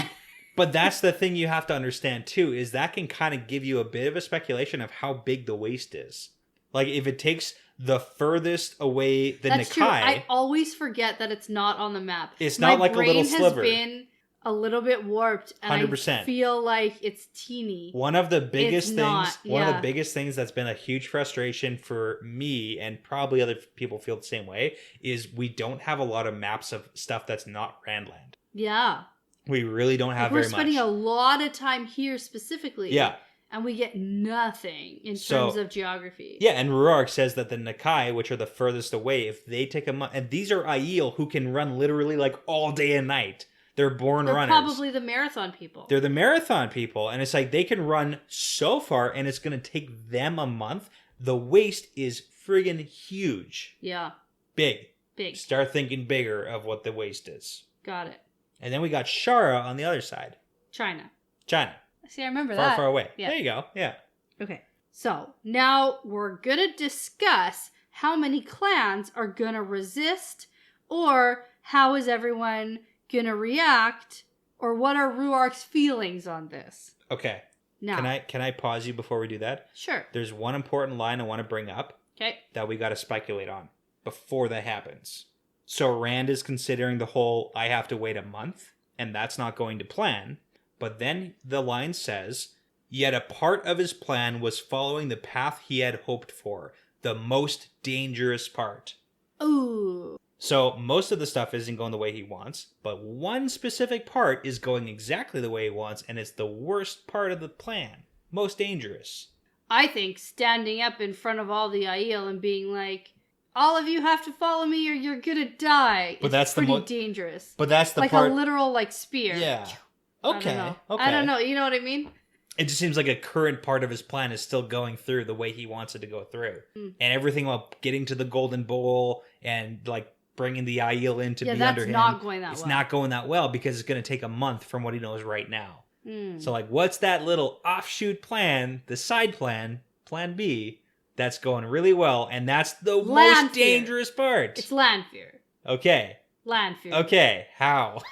But that's the thing you have to understand, too, is that can kind of give you a bit of a speculation of how big the waste is. Like, if it takes the furthest away the That's Nakai... true. I always forget that it's not on the map. It's not like a little sliver. My brain has been a little bit warped, and 100%. I feel like it's teeny. One of the biggest things... One of the biggest things that's been a huge frustration for me, and probably other people feel the same way, is we don't have a lot of maps of stuff that's not Randland. Yeah. We really don't have very much. We're spending a lot of time here specifically. Yeah. And we get nothing in terms of geography. Yeah, and Ruark says that the Nakai, which are the furthest away, if they take a month... And these are Aiel who can run literally like all day and night. They're born runners. They're probably the marathon people. They're the marathon people. And it's like they can run so far, and it's going to take them a month. The waste is friggin' huge. Yeah. Big. Start thinking bigger of what the waste is. Got it. And then we got Shara on the other side. China. See, I remember that. Far away. Yeah. There you go. Yeah. Okay. So, now we're going to discuss how many clans are going to resist, or how is everyone going to react, or what are Ruark's feelings on this? Okay. Now, can I pause you before we do that? Sure. There's one important line I want to bring up. Okay. That we got to speculate on before that happens. So Rand is considering the whole, I have to wait a month, and that's not going to plan. But then the line says, yet a part of his plan was following the path he had hoped for, the most dangerous part. Ooh. So most of the stuff isn't going the way he wants, but one specific part is going exactly the way he wants, and it's the worst part of the plan. Most dangerous. I think standing up in front of all the Aiel and being like, all of you have to follow me or you're gonna die. But that's pretty dangerous. But that's the like part... a literal spear. Yeah. Okay. I don't know. You know what I mean? It just seems like a current part of his plan is still going through the way he wants it to go through. And everything about getting to the Golden Bowl and like bringing the Aiel in to be under him. That's not going that well. It's not going that well because it's going to take a month from what he knows right now. So like, what's that little offshoot plan, the side plan, plan B, That's going really well, and that's the Land most fear. dangerous part. It's land fear. Okay. Land fear. Okay, how?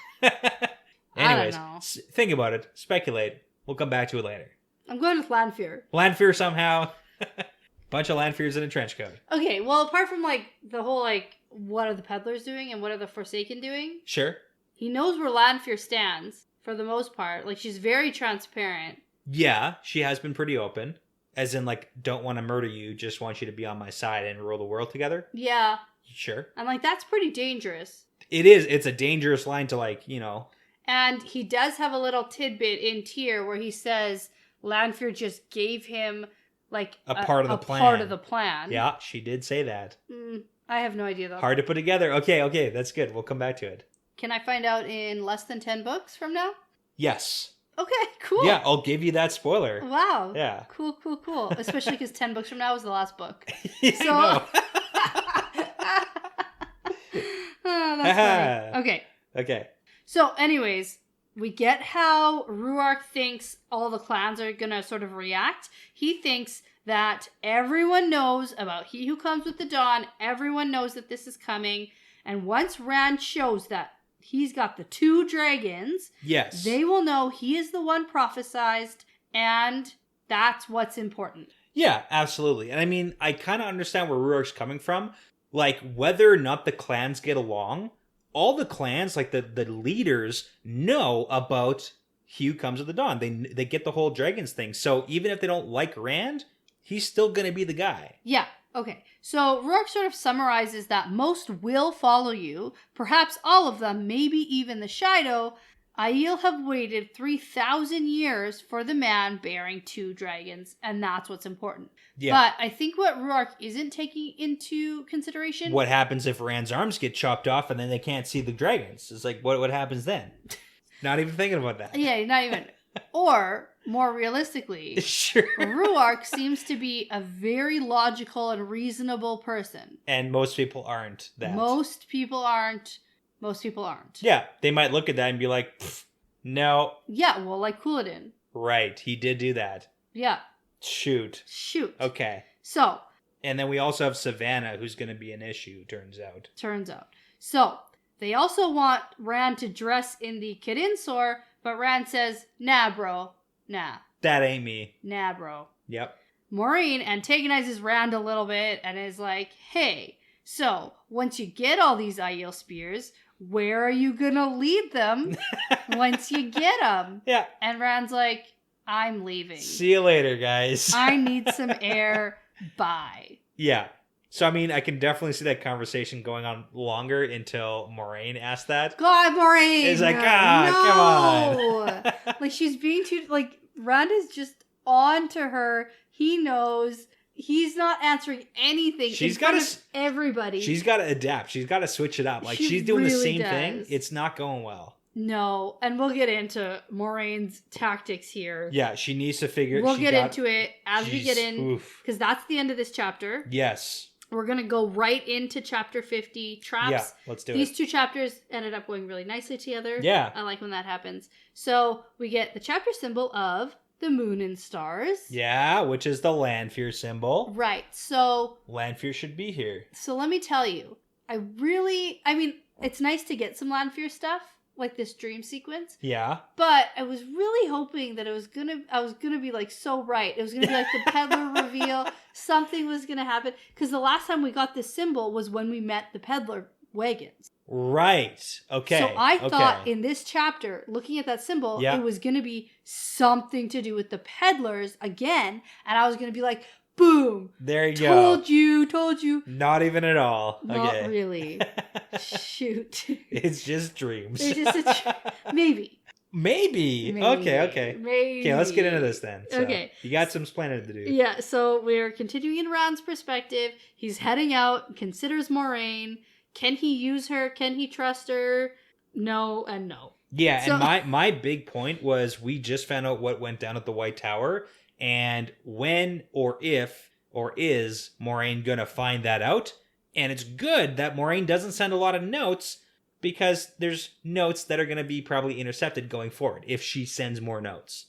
Anyways, know. think about it. Speculate. We'll come back to it later. I'm going with land fear. Land fear somehow. Bunch of land fears in a trench coat. Okay, well, apart from, like, the whole, like, what are the peddlers doing and what are the Forsaken doing? Sure. He knows where land fear stands, for the most part. Like, she's very transparent. Yeah, she has been pretty open. As in, like, don't want to murder you, just want you to be on my side and rule the world together. Yeah. Sure. I'm like, that's pretty dangerous. It is. It's a dangerous line to, like, you know. And he does have a little tidbit in Tyr where he says Lanfear just gave him, like, a part of the plan. Part of the plan. Yeah, she did say that. I have no idea, though. Hard to put together. Okay, that's good. We'll come back to it. Can I find out in less than 10 books from now? Yes. Okay, cool. Yeah, I'll give you that spoiler. Wow. Yeah. Cool. Especially because 10 books from now is the last book. Yeah, So... I Oh, that's funny. Okay. So, anyways, we get how Ruark thinks all the clans are going to sort of react. He thinks that everyone knows about He Who Comes with the Dawn. Everyone knows that this is coming. And once Rand shows that he's got the 2 dragons, yes, they will know he is the one prophesized, and that's what's important. Yeah, absolutely. And I mean, I kind of understand where Ruark's coming from. Like, whether or not the clans get along, all the clans, like the leaders, know about He Who Comes with the Dawn. They get the whole dragons thing. So even if they don't like Rand, he's still going to be the guy. Yeah. Okay. So Ruark sort of summarizes that most will follow you. Perhaps all of them, maybe even the Shido. Aiel have waited 3,000 years for the man bearing 2 dragons, and that's what's important. Yeah. But I think what Ruark isn't taking into consideration... What happens if Rand's arms get chopped off and then they can't see the dragons? It's like, what happens then? Not even thinking about that. Yeah, not even. Or, more realistically, sure. Ruark seems to be a very logical and reasonable person. And most people aren't that. Most people aren't. Yeah, they might look at that and be like, no. Yeah, well, like Couladin. Right, he did do that. Yeah. Shoot. Okay. So. And then we also have Savannah, who's going to be an issue, turns out. So, they also want Rand to dress in the Kedinsor, but Rand says, nah, bro. Nah. That ain't me. Nah, bro. Yep. Maureen antagonizes Rand a little bit and is like, hey, so once you get all these Aiel spears, where are you gonna lead them once you get them? Yeah. And Rand's like, I'm leaving. See you later, guys. I need some air. Bye. Yeah. So, I mean, I can definitely see that conversation going on longer until Moraine asked that. God, Maureen! It's like, come on. Like, she's being too, like, Rand is just on to her. He knows. He's not answering anything in front of everybody. She's got to adapt. She's got to switch it up. Like, she's doing really the same thing. It's not going well. No, and we'll get into Moraine's tactics here. Yeah, she needs to figure... We'll get into it as we get in, because that's the end of this chapter. Yes. We're going to go right into chapter 50, Traps. Yeah, let's do it. These 2 chapters ended up going really nicely together. Yeah. I like when that happens. So, we get the chapter symbol of the moon and stars. Yeah, which is the Lanfear symbol. Right, so... Lanfear should be here. So let me tell you, I mean, it's nice to get some Lanfear stuff, like this dream sequence. Yeah. But I was really hoping that I was gonna be like so right. It was gonna be like the peddler reveal. Something was gonna happen. Because the last time we got this symbol was when we met the peddler wagons. Right. Okay. So I thought in this chapter, looking at that symbol, it was going to be something to do with the peddlers again. And I was going to be like, boom. There you go. Told you. Not even at all. Not really. Shoot. It's just dreams. It's just Maybe. Okay. Maybe. Okay, let's get into this then. So, okay. You got some explaining to do. Yeah, so we're continuing in Rand's perspective. He's heading out, considers Moraine. Can he use her? Can he trust her? No and no. Yeah, so, and my big point was we just found out what went down at the White Tower, and when or if or is Moraine gonna find that out? And it's good that Moraine doesn't send a lot of notes, because there's notes that are gonna be probably intercepted going forward if she sends more notes.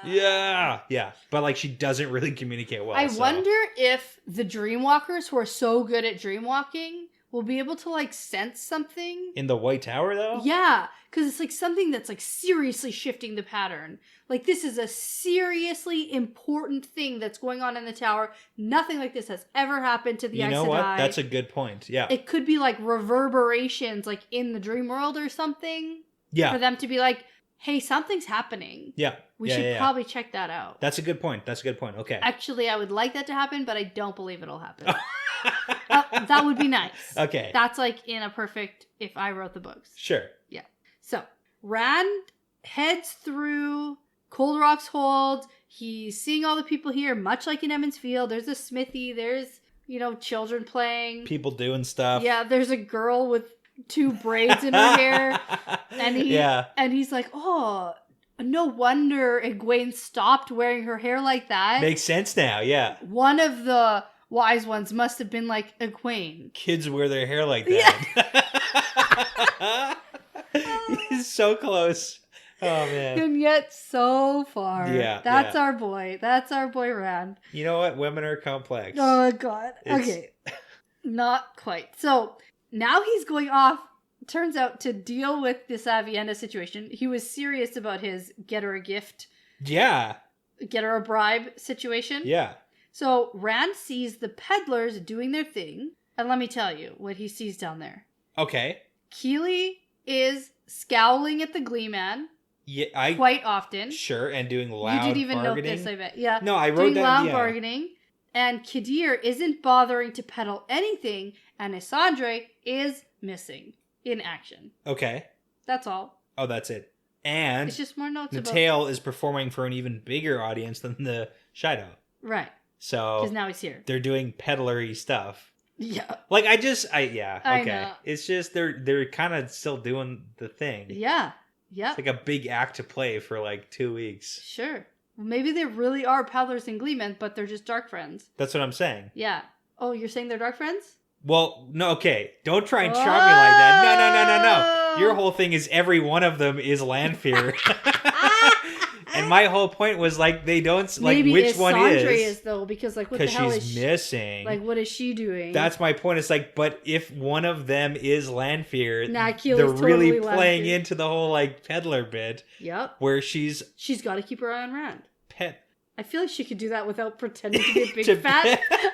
Yeah. But like she doesn't really communicate well. I so. wonder if the Dreamwalkers who are so good at dreamwalking will be able to like sense something. In the White Tower though? Yeah, because it's like something that's like seriously shifting the pattern. Like this is a seriously important thing that's going on in the tower. Nothing like this has ever happened to the Aes Sedai. You know what? That's a good point. Yeah. It could be like reverberations like in the dream world or something. Yeah. For them to be like, hey, something's happening. Yeah. We should probably check that out. That's a good point. Okay. Actually, I would like that to happen, but I don't believe it'll happen. That would be nice. Okay. That's like in a perfect, if I wrote the books. Sure. Yeah. So, Rand heads through Cold Rock's Hold. He's seeing all the people here, much like in Emmons Field. There's a smithy. There's, children playing. People doing stuff. Yeah, there's a girl with 2 braids in her hair. And he's like, oh, no wonder Egwene stopped wearing her hair like that. Makes sense now, yeah. One of the wise ones must have been like Egwene. Kids wear their hair like that. Yeah. He's so close. Oh, man. And yet so far. Yeah. That's our boy. That's our boy Rand. You know what? Women are complex. Oh, my God. Okay. Not quite. So now he's going off, turns out, to deal with this Aviendha situation. He was serious about his get her a gift. Yeah. Get her a bribe situation. Yeah. So Rand sees the peddlers doing their thing. And let me tell you what he sees down there. Okay. Keely is scowling at the Glee Man. Yeah, quite often. Sure, and doing loud bargaining. You didn't even note this, I bet. Yeah. No, I wrote doing that. Loud bargaining. And Kadir isn't bothering to peddle anything, and Isandre is missing in action. Okay. That's all. Oh, that's it. And it's just more notes Natale is performing for an even bigger audience than the Shido. Right. So because now he's here. They're doing peddlery stuff. Yeah. Like okay. I know. It's just they're kind of still doing the thing. Yeah. Yeah. It's like a big act to play for like 2 weeks. Sure. Well, maybe they really are peddlers and gleemen, but they're just dark friends. That's what I'm saying. Yeah. Oh, you're saying they're dark friends? Well, no, okay. Don't try and charm me like that. No. Your whole thing is every one of them is Lanfear. And my whole point was like they don't like maybe which one is though, because like what the hell is she's missing? Like what is she doing? That's my point. It's like, but if one of them is Lanfear, they're really playing into the whole like peddler bit. Yep. Where she's got to keep her eye on Rand. Pet. I feel like she could do that without pretending to be a big fat peddler.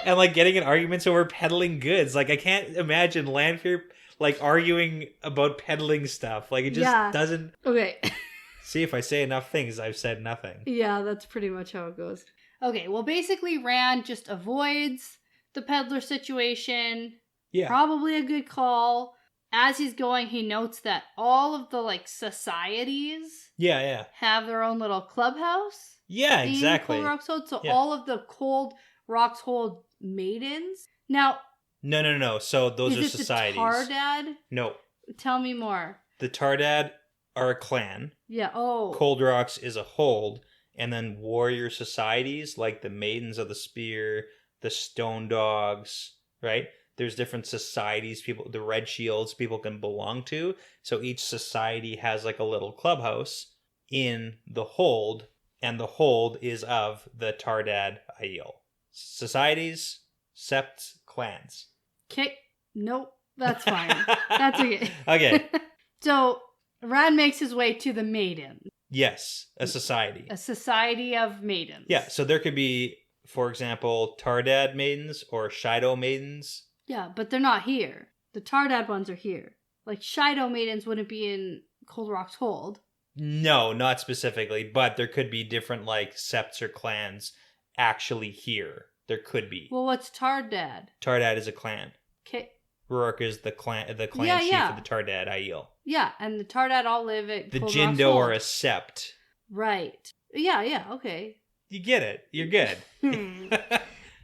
And like getting in arguments over peddling goods. Like I can't imagine Lanfear like arguing about peddling stuff. Like it just doesn't. Okay. See, if I say enough things, I've said nothing. Yeah, that's pretty much how it goes. Okay, well, basically, Rand just avoids the peddler situation. Yeah. Probably a good call. As he's going, he notes that all of the, like, societies... Yeah. ...have their own little clubhouse. Yeah, exactly. In Cold Rock's Hold. So all of the Cold Rock's Hold maidens... Now... No. So those are societies. Is it the Tardad? No. Tell me more. The Tardad are a clan. Yeah, oh. Cold Rocks is a hold. And then warrior societies, like the Maidens of the Spear, the Stone Dogs, right? There's different societies, the Red Shields people can belong to. So each society has like a little clubhouse in the hold. And the hold is of the Tardad Aiel. Societies, septs, clans. Okay. Nope. That's fine. That's okay. Okay. So... Rand makes his way to the maidens. Yes, a society. A society of maidens. Yeah, so there could be, for example, Tardad maidens or Shido maidens. Yeah, but they're not here. The Tardad ones are here. Like, Shido maidens wouldn't be in Cold Rock's Hold. No, not specifically, but there could be different, like, septs or clans actually here. There could be. Well, what's Tardad? Tardad is a clan. Okay. Ruark is the clan chief of the Tardad Aiel. Yeah, and the Tardad all live at the Cold Jindo are a sept. Right. Yeah, okay. You get it. You're good.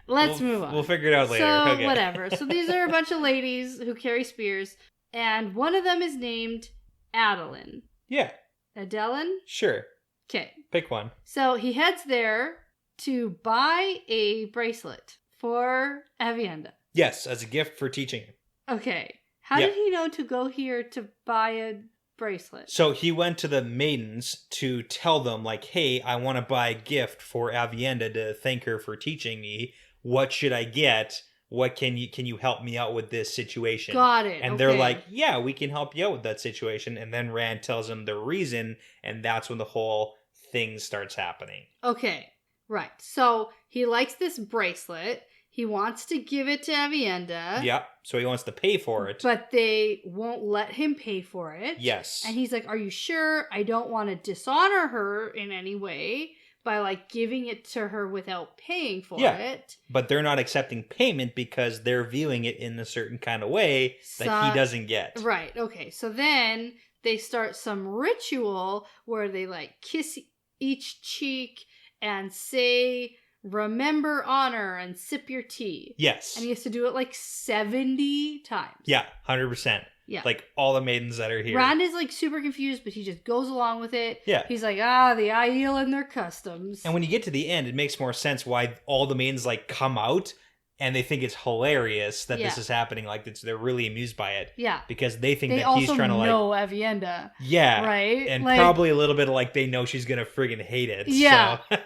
Let's move on. We'll figure it out later. So, okay. whatever. So these are a bunch of ladies who carry spears, and one of them is named Adeline. Yeah. Adeline? Sure. Okay. Pick one. So he heads there to buy a bracelet for Aviendha. Yes, as a gift for teaching. Okay. How did he know to go here to buy bracelet? So he went to the maidens to tell them, like, hey, I want to buy a gift for Avienda to thank her for teaching me. What should I get? What can you help me out with this situation? Got it. And they're like, yeah, we can help you out with that situation. And then Rand tells them the reason, and that's when the whole thing starts happening. Okay, right. So he likes this bracelet. He wants to give it to Avienda. Yeah, so he wants to pay for it. But they won't let him pay for it. Yes. And he's like, are you sure? I don't want to dishonor her in any way by like giving it to her without paying for it. But they're not accepting payment because they're viewing it in a certain kind of way that he doesn't get. Right. Okay. So then they start some ritual where they like kiss each cheek and say, remember honor and sip your tea. Yes. And he has to do it like 70 times. Yeah, 100%. Yeah. Like all the maidens that are here. Rand is like super confused, but he just goes along with it. Yeah. He's like, the Aiel and their customs. And when you get to the end, it makes more sense why all the maidens like come out and they think it's hilarious that this is happening. Like they're really amused by it. Yeah. Because they think they that he's trying to like... They also know Avienda. Yeah. Right? And like, probably a little bit of like they know she's going to friggin' hate it. Yeah. So.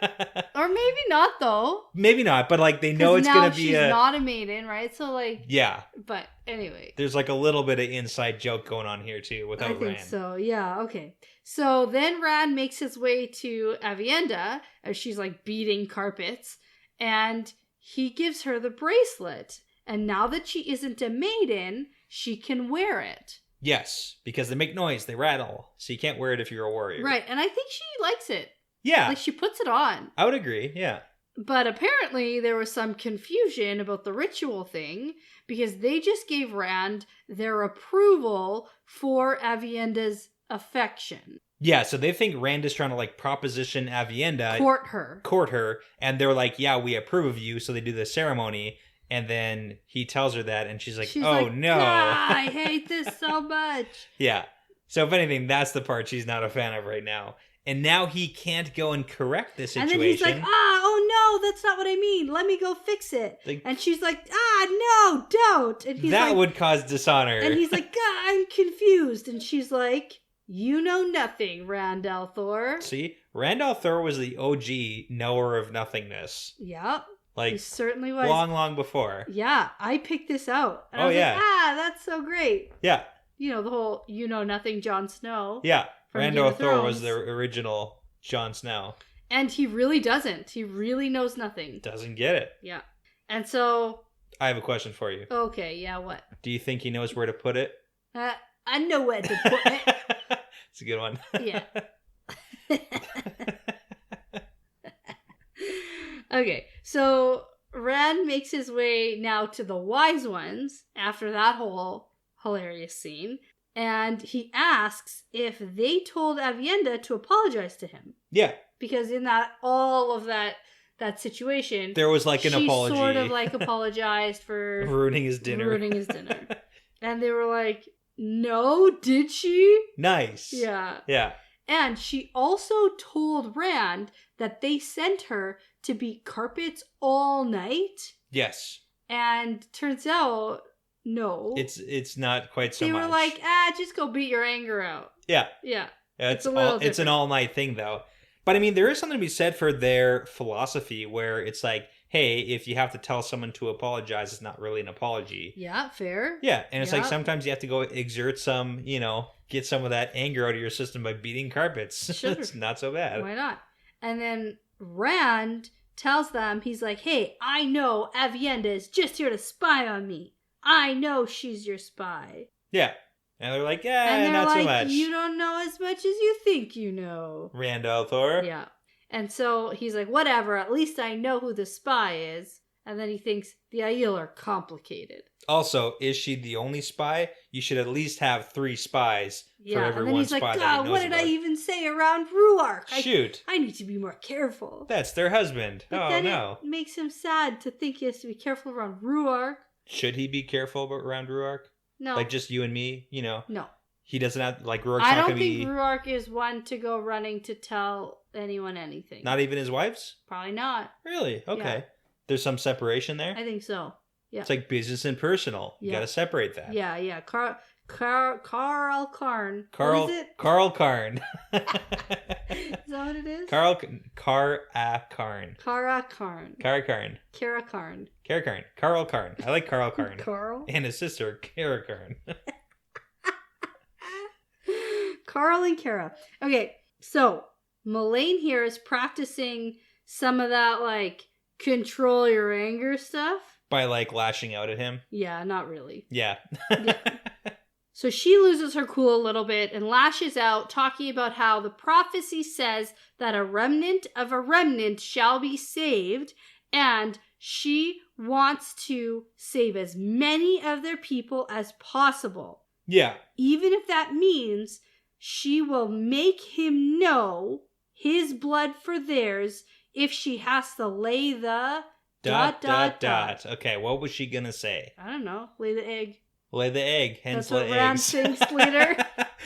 Or maybe not though. Maybe not, but like they know it's going to be she's not a maiden, right? So like... Yeah. But anyway. There's like a little bit of inside joke going on here too without Rand. I think so, yeah, okay. So then Rand makes his way to Avienda as she's like beating carpets, and he gives her the bracelet. And now that she isn't a maiden, she can wear it. Yes, because they make noise, they rattle, so you can't wear it if you're a warrior. Right, and I think she likes it. Yeah. Like she puts it on. I would agree, yeah. But apparently there was some confusion about the ritual thing because they just gave Rand their approval for Avienda's affection. Yeah, so they think Rand is trying to like proposition Avienda. Court her. And they're like, yeah, we approve of you. So they do the ceremony. And then he tells her that. And she's like, no. I hate this so much. Yeah. So if anything, that's the part she's not a fan of right now. And now he can't go and correct this situation. And then he's like, oh no, that's not what I mean. Let me go fix it. Like, and she's like, no, don't. And he's that would cause dishonor. And he's like, I'm confused. And she's like, you know nothing, Rand al'Thor. See, Rand al'Thor was the OG knower of nothingness. Yep. Like, he certainly was. Long before. Yeah, I picked this out. And I was like, that's so great. Yeah. You know, the whole you know nothing Jon Snow. Yeah. Rand al'Thor was the original Jon Snow. And he really doesn't. He really knows nothing. Doesn't get it. Yeah. And so... I have a question for you. Okay, yeah, what? Do you think he knows where to put it? I know where to put it. It's a good one. Yeah. Okay, so Rand makes his way now to the Wise Ones after that whole hilarious scene. And he asks if they told Avienda to apologize to him. Yeah. Because in all of that situation, there was like an apology. She sort of like apologized for ruining his dinner. And they were like, no, did she? Nice. Yeah. Yeah. And she also told Rand that they sent her to beat carpets all night. Yes. And turns out, no. It's not quite so much. They were like, just go beat your anger out. Yeah. Yeah. It's an all-night thing, though. But, I mean, there is something to be said for their philosophy where it's like, hey, if you have to tell someone to apologize, it's not really an apology. Yeah, fair. Yeah, and it's like sometimes you have to go exert some, get some of that anger out of your system by beating carpets. Sure. It's not so bad. Why not? And then Rand tells them, he's like, hey, I know Avienda is just here to spy on me. I know she's your spy. Yeah. And they're like, not so much. You don't know as much as you think you know. Rand al'Thor. Yeah. And so he's like, whatever, at least I know who the spy is. And then he thinks the Aiel are complicated. Also, is she the only spy? You should at least have 3 spies for every one spy that he knows about. And then he's like, God, what did I even say around Ruark? Shoot. I need to be more careful. That's their husband. But then it makes him sad to think he has to be careful around Ruark. Should he be careful around Ruark? No. Like just you and me, No. He doesn't have, like, Ruark's not going to be... I don't think Ruark is one to go running to tell anyone anything. Not even his wife's? Probably not. Really? Okay. Yeah. There's some separation there? I think so. Yeah. It's like business and personal. You got to separate that. Yeah. Carl Karn. Carl, What is it? Carl Karn. Is that what it is? Karn. Kara Karn. Kara Karn. Kara Karn. Kara Karn. Carl Karn. I like Carl Karn. Carl? And his sister, Kara Karn. Carl and Kara. Okay, so Mullane here is practicing some of that, like, control your anger stuff. By, like, lashing out at him? Yeah, not really. Yeah. Yeah. So she loses her cool a little bit and lashes out, talking about how the prophecy says that a remnant of a remnant shall be saved, and she wants to save as many of their people as possible. Yeah. Even if that means she will make him know his blood for theirs if she has to lay the... Okay, what was she gonna say? I don't know. Lay the egg. Lay the egg, hence That's what lay Rand eggs. thinks later.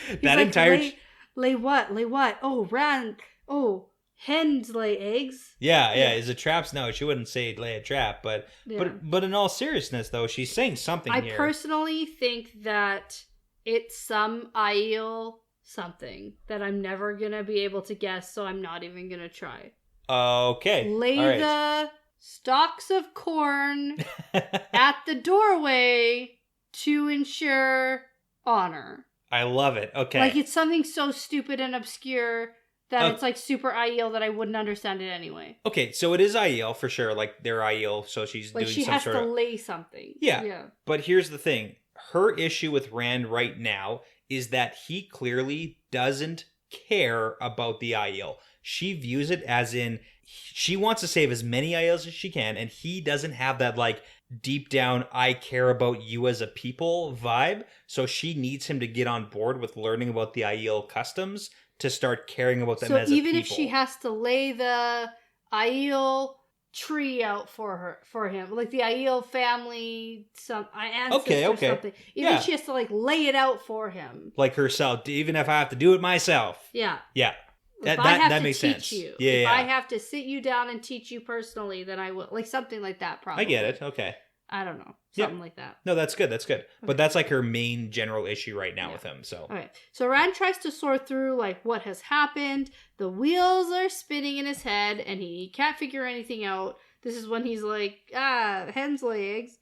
He's That like, entire... Lay what? Lay what? Oh, Rand. Oh, hens lay eggs. Yeah. Yeah. Is it traps? No, she wouldn't say lay a trap, but Yeah. but in all seriousness, though, she's saying something I here. personally think that it's some Aiel something that I'm never going to be able to guess, so I'm not even going to try. Okay. Lay all right. the stalks of corn at the doorway to ensure honor. I love it. Okay. Like, it's something so stupid and obscure that Oh. it's like super Aiel that I wouldn't understand it anyway. Okay, so it is Aiel for sure. Like, they're Aiel, so she's Like, doing she some has sort to of... lay something. Yeah. But here's the thing. Her issue with Rand right now is that he clearly doesn't care about the Aiel. She views it as in she wants to save as many Aiels as she can, and he doesn't have that, like, deep down, I care about you as a people vibe. So she needs him to get on board with learning about the Aiel customs to start caring about them as a people. So even if she has to lay the Aiel tree out for him, like the Aiel family, some ancestor Okay. something. Even Yeah. she has to like lay it out for him. Like herself, even if I have to do it myself. Yeah. Yeah. If I have That to makes teach sense. you, Yeah, if yeah. I have to sit you down and teach you personally, then I will. Like something like that, probably. I get it. Okay. I don't know. Yep. Something like that. No, that's good. That's good. But that's like her main general issue right now Yeah. with him. So Okay. So Rand tries to sort through like what has happened. The wheels are spinning in his head and he can't figure anything out. This is when he's like, hens lay eggs.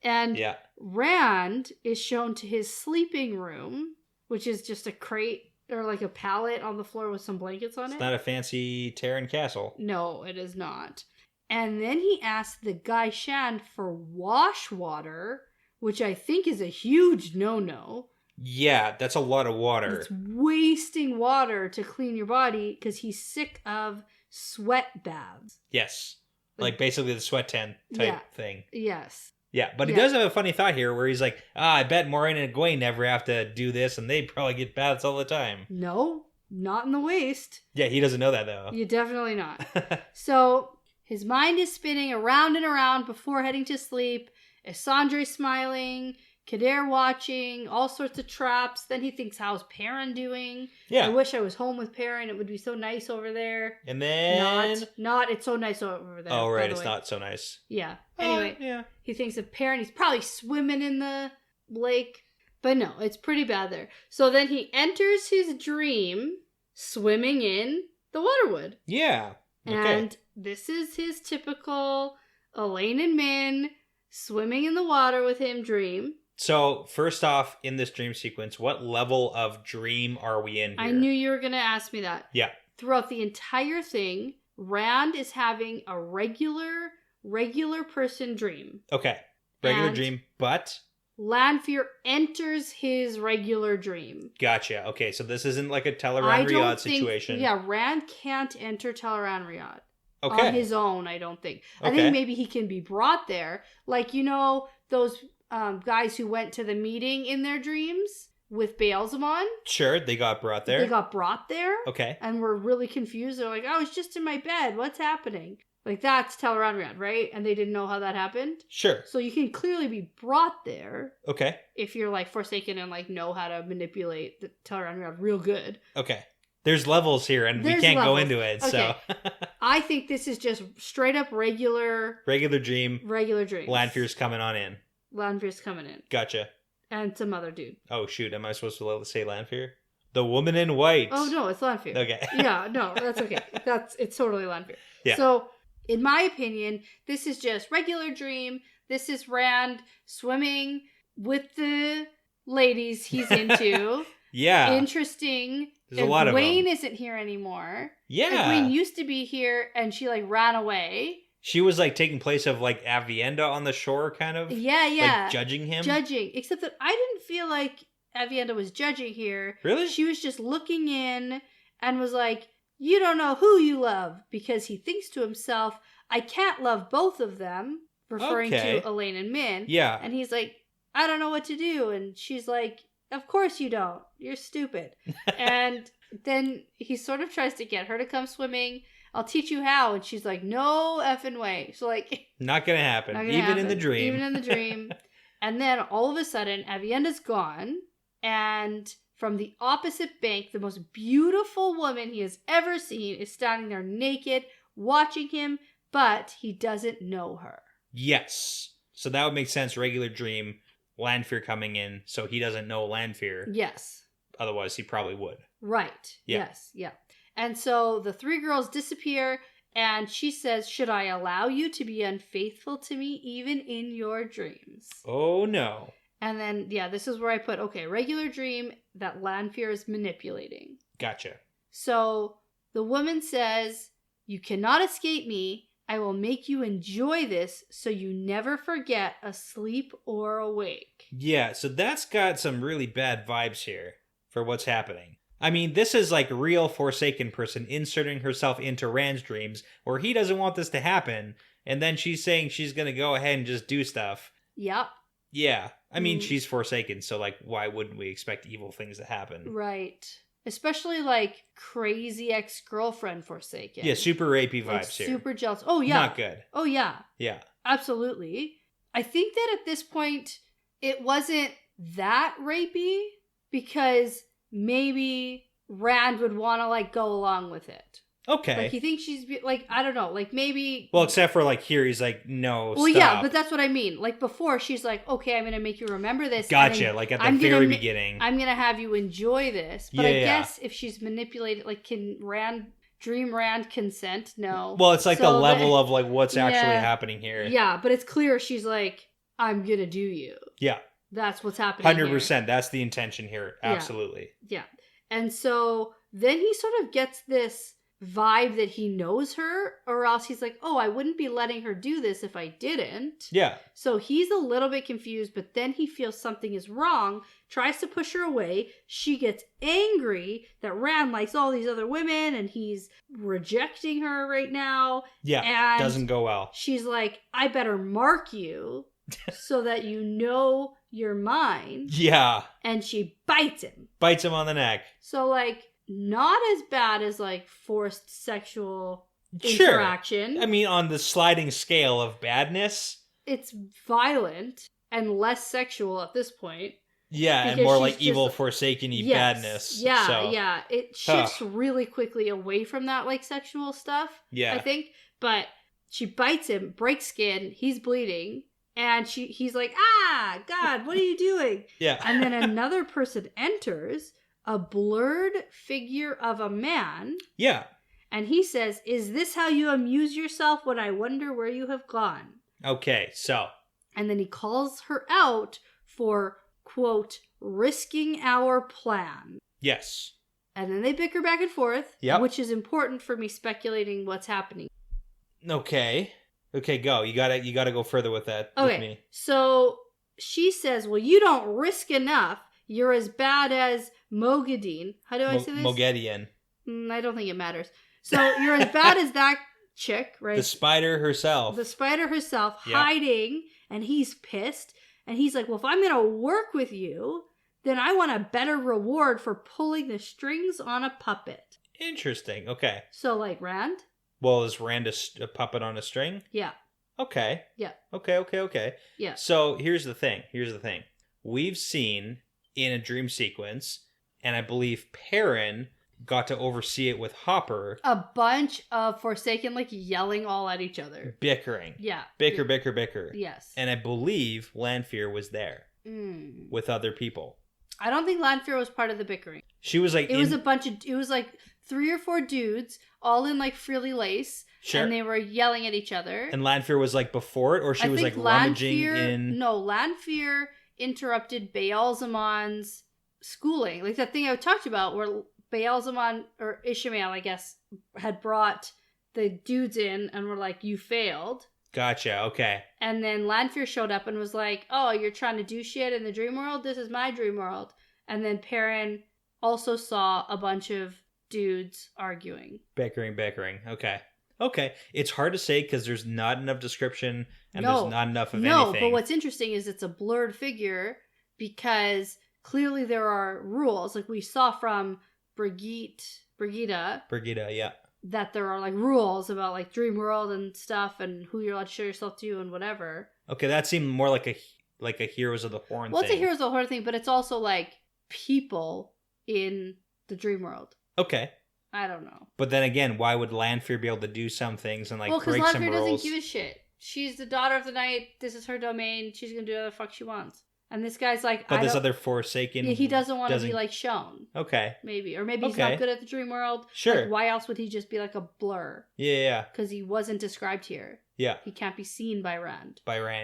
And yeah. Rand is shown to his sleeping room, which is just a crate or like a pallet on the floor with some blankets on It's it. not a fancy Terran castle. No, it is not. And then he asked the guy Shand for wash water, which I think is a huge no-no. Yeah, that's a lot of water. It's wasting water to clean your body because he's sick of sweat baths. Yes. Like basically the sweat tent type thing. Yes. Yeah, but he does have a funny thought here where he's like, I bet Moiraine and Egwene never have to do this and they probably get baths all the time. No, not in the waist. Yeah, he doesn't know that though. You definitely not. So his mind is spinning around and around before heading to sleep. Esandre smiling, Kader watching, all sorts of traps. Then he thinks, how's Perrin doing? Yeah. I wish I was home with Perrin. It would be so nice over there. And then... Not. It's so nice over there. Oh, by right. the It's way. not so nice. Yeah. Anyway, yeah. he thinks of Perrin. He's probably swimming in the lake. But no, it's pretty bad there. So then he enters his dream swimming in the waterwood. Yeah. Okay. And this is his typical Elaine and Min swimming in the water with him dream. So, first off, in this dream sequence, what level of dream are we in here? I knew you were going to ask me that. Yeah. Throughout the entire thing, Rand is having a regular person dream. Okay. Regular And dream, but... Lanfear enters his regular dream. Gotcha. Okay, so this isn't like a Teleran Riyadh situation. Yeah, Rand can't enter Teleran Riyadh. Okay. On his own, I don't think. I Okay. think maybe he can be brought there. Like, you know, those guys who went to the meeting in their dreams with Baalzamon? Sure, they got brought there. They got brought there. Okay. And were really confused. They're like, I was just in my bed. What's happening? Like, that's Teleran Riyadh, right? And they didn't know how that happened. Sure. So you can clearly be brought there. Okay. If you're, like, Forsaken and, like, know how to manipulate the Teleran Riyadh real good. Okay. There's levels here, and There's we can't go levels. into it, Okay. so... I think this is just straight up regular Regular dream. dreams. Lanfear's coming on in. Lanfear's coming in. Gotcha. And some other dude. Oh, shoot. Am I supposed to say Lanfear? The woman in white. Oh, no, it's Lanfear. Okay. Yeah, no, that's okay. It's totally Lanfear. Yeah. So, in my opinion, this is just regular dream. This is Rand swimming with the ladies he's into. Yeah. Interesting. There's a lot of Wayne them. isn't here anymore. Yeah. Like, Wayne used to be here and she like ran away. She was like taking place of like Avienda on the shore, kind of. Yeah. Like judging him. Except that I didn't feel like Avienda was judging here. Really? She was just looking in and was like, you don't know who you love, because he thinks to himself, I can't love both of them, referring to Elaine and Min. Yeah. And he's like, I don't know what to do. And she's like, of course you don't. You're stupid. And then he sort of tries to get her to come swimming. I'll teach you how. And she's like, no effing way. So like, not gonna happen. Even in the dream. Even in the dream. And then all of a sudden, Avienda's gone. And from the opposite bank, the most beautiful woman he has ever seen is standing there naked, watching him, but he doesn't know her. Yes. So that would make sense. Regular dream, Lanfear coming in, so he doesn't know Lanfear. Yes. Otherwise, he probably would. Right. Yeah. Yes. Yeah. And so the three girls disappear, and she says, should I allow you to be unfaithful to me even in your dreams? Oh, no. And then, yeah, this is where I put, okay, regular dream that Lanfear is manipulating. Gotcha. So the woman says, you cannot escape me. I will make you enjoy this so you never forget, asleep or awake. Yeah, so that's got some really bad vibes here for what's happening. I mean, this is like real Forsaken person inserting herself into Rand's dreams where he doesn't want this to happen. And then she's saying she's going to go ahead and just do stuff. Yep. Yeah. I mean, she's Forsaken, so like, why wouldn't we expect evil things to happen? Right. Especially like crazy ex-girlfriend Forsaken. Yeah, super rapey vibes like, here. Super jealous. Oh, yeah. Not good. Oh, yeah. Yeah. Absolutely. I think that at this point, it wasn't that rapey because maybe Rand would want to like go along with it. Okay. Like he thinks she's like, I don't know, like maybe. Well, except for like here, he's like, no, well, stop. yeah, but that's what I mean. Like before, she's like, okay, I'm going to make you remember this. Gotcha. Like at the very beginning. I'm going to have you enjoy this. But Yeah, I yeah. guess if she's manipulated, like can Dream Rand consent? No. Well, it's like So the level of like what's actually Yeah. happening here. Yeah, but it's clear she's like, I'm going to do you. Yeah. That's what's happening 100%. here. That's the intention here. Absolutely. Yeah. And so then he sort of gets this vibe that he knows her, or else he's like, oh, I wouldn't be letting her do this if I didn't. Yeah. So he's a little bit confused, but then he feels something is wrong, tries to push her away. She gets angry that Rand likes all these other women and he's rejecting her right now. Yeah. And doesn't go well. she's like, I better mark you so that you know you're mine. Yeah. And she bites him. Bites him on the neck. So, like, not as bad as, like, forced sexual Sure. interaction. I mean, on the sliding scale of badness. It's violent and less sexual at this point. Yeah, and Because more she's like just- evil, forsaken-y Yes. badness. Yeah, So, yeah. It shifts really quickly away from that, like, sexual stuff, Yeah. I think. But she bites him, breaks skin, he's bleeding, and he's like, ah, God, what are you doing? Yeah. And then another person enters, a blurred figure of a man, Yeah. and he says, is this how you amuse yourself when I wonder where you have gone? Okay, so. And then he calls her out for, quote, risking our plan. Yes. And then they bicker back and forth, Yep. which is important for me speculating what's happening. Okay. Okay, go. You gotta go further with that with Okay, me. so she says, well, you don't risk enough. You're as bad as Mogadine. How do I say this? Mogedian. I don't think it matters. So you're as bad as that chick, right? The spider herself. The spider herself Yep. hiding, and he's pissed. And he's like, well, if I'm going to work with you, then I want a better reward for pulling the strings on a puppet. Interesting. Okay. So, like, Rand? Well, is Rand a puppet on a string? Yeah. Okay. Yeah. Okay. Yeah. So here's the thing. We've seen in a dream sequence, and I believe Perrin got to oversee it with Hopper. A bunch of Forsaken, like, yelling all at each other. Bickering. Yeah. Bicker. Yes. And I believe Lanfear was there. with other people. I don't think Lanfear was part of the bickering. She was like... It was like 3 or 4 dudes, all in like frilly lace. Sure. And they were yelling at each other. And Lanfear was like before it, or she was like rummaging in... No, Lanfear interrupted Baal-Zamon's schooling. Like that thing I talked about where Baal-Zaman, or Ishmael, I guess, had brought the dudes in and were like, you failed. Gotcha, okay. And then Lanfear showed up and was like, oh, you're trying to do shit in the dream world? This is my dream world. And then Perrin also saw a bunch of dudes arguing. Bickering. Okay. It's hard to say because there's not enough description and there's not enough of anything. No, but what's interesting is it's a blurred figure because clearly there are rules. Like we saw from Brigitte, yeah. That there are like rules about like dream world and stuff and who you're allowed to show yourself to and whatever. Okay, that seemed more like a Heroes of the Horn thing. Well, it's a Heroes of the Horn thing, but it's also like people in the dream world. Okay. I don't know. But then again, why would Lanfear be able to do some things and like break some rules? Well, because Lanfear doesn't give a shit. She's the daughter of the night. This is her domain. She's gonna do whatever the fuck she wants. And this guy's like, but this other Forsaken, he doesn't want to be like shown. Okay, maybe, or maybe he's not good at the dream world. Sure. Like, why else would he just be like a blur? Yeah. Because he wasn't described here. Yeah. He can't be seen by Rand.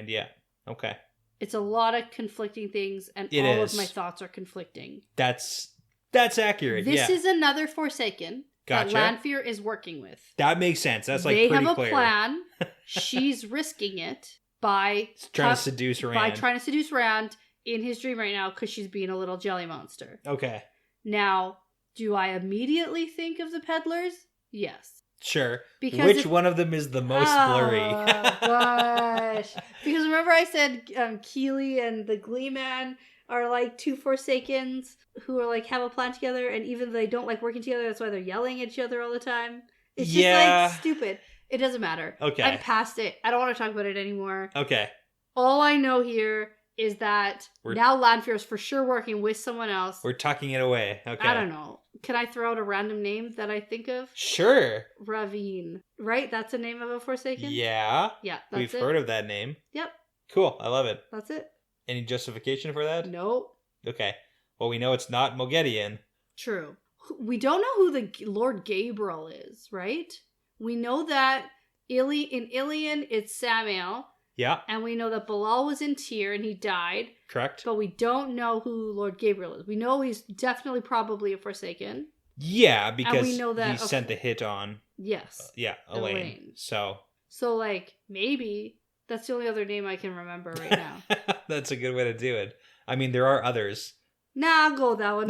Yeah. Okay. It's a lot of conflicting things, and all of my thoughts are conflicting. That's accurate. This is another Forsaken. Gotcha. That Lanfear is working with. That makes sense. That's like pretty clear. They have a plan. She's risking it by trying to seduce Rand. By trying to seduce Rand in his dream right now because she's being a little jelly monster. Okay. Now, do I immediately think of the peddlers? Yes. Sure. Because which one of them is the most blurry? Oh, gosh. Because remember I said Keely and the Glee Man are like 2 Forsakens who are like have a plan together, and even though they don't like working together, that's why they're yelling at each other all the time. It's just like stupid. It doesn't matter. Okay. I'm past it. I don't want to talk about it anymore. Okay. All I know here is that now Lanfear is for sure working with someone else. We're tucking it away. Okay. I don't know. Can I throw out a random name that I think of? Sure. Ravine. Right? That's the name of a Forsaken? Yeah. Yeah, that's We've heard of that name. Yep. Cool. I love it. That's it. Any justification for that? Nope. Okay. Well, we know it's not Moghedien. True. We don't know who the Lord Gabriel is, right? We know that in Ilion, it's Samael. Yeah. And we know that Bilal was in Tyr and he died. Correct. But we don't know who Lord Gabriel is. We know he's definitely probably a Forsaken. Yeah, because we know that, he sent the hit on. Yes. Elaine. So like, maybe that's the only other name I can remember right now. That's a good way to do it. I mean, there are others. Nah, I'll go with that one.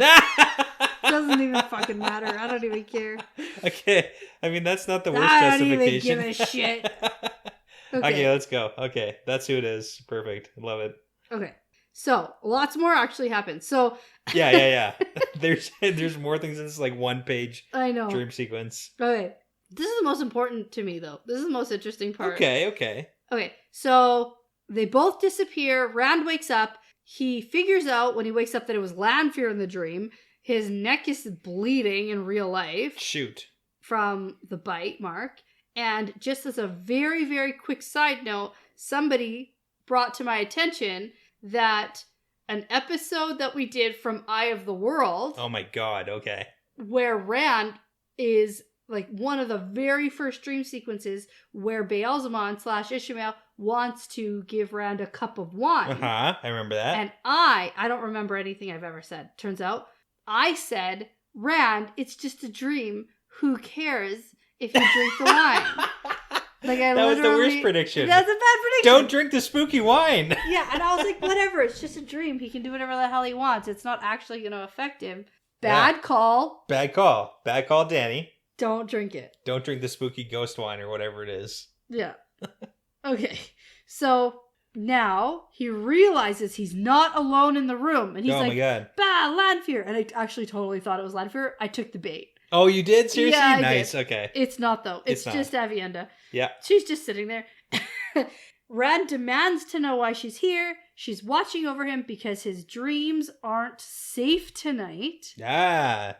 Doesn't even fucking matter. I don't even care. Okay. I mean, that's not the worst justification. I don't even give a shit. Okay, let's go. Okay, that's who it is. Perfect. Love it. Okay. So, lots more actually happened. So Yeah. There's more things in this like 1-page dream sequence. Okay. This is the most important to me though. This is the most interesting part. Okay. Okay. So, they both disappear. Rand wakes up. He figures out when he wakes up that it was Lanfear in the dream. His neck is bleeding in real life. Shoot. From the bite mark. And just as a very, very quick side note, somebody brought to my attention that an episode that we did from Eye of the World. Oh my god, okay. Where Rand is like one of the very first dream sequences where Baal-Zaman / Ishmael wants to give Rand a cup of wine. I remember that. And I don't remember anything I've ever said. Turns out, I said, Rand, it's just a dream. Who cares if you drink the wine? Like that was the worst prediction. That's a bad prediction. Don't drink the spooky wine. Yeah, and I was like, whatever. It's just a dream. He can do whatever the hell he wants. It's not actually going to affect him. Bad call. Bad call, Dani. Don't drink it. Don't drink the spooky ghost wine or whatever it is. Yeah. Okay. So now he realizes he's not alone in the room. And he's like, my God. Bah, Lanfear. And I actually totally thought it was Lanfear. I took the bait. Oh, you did? Seriously? Yeah, nice. did. Okay. It's not, though. It's not. just Avienda. Yeah. She's just sitting there. Rand demands to know why she's here. She's watching over him because his dreams aren't safe tonight.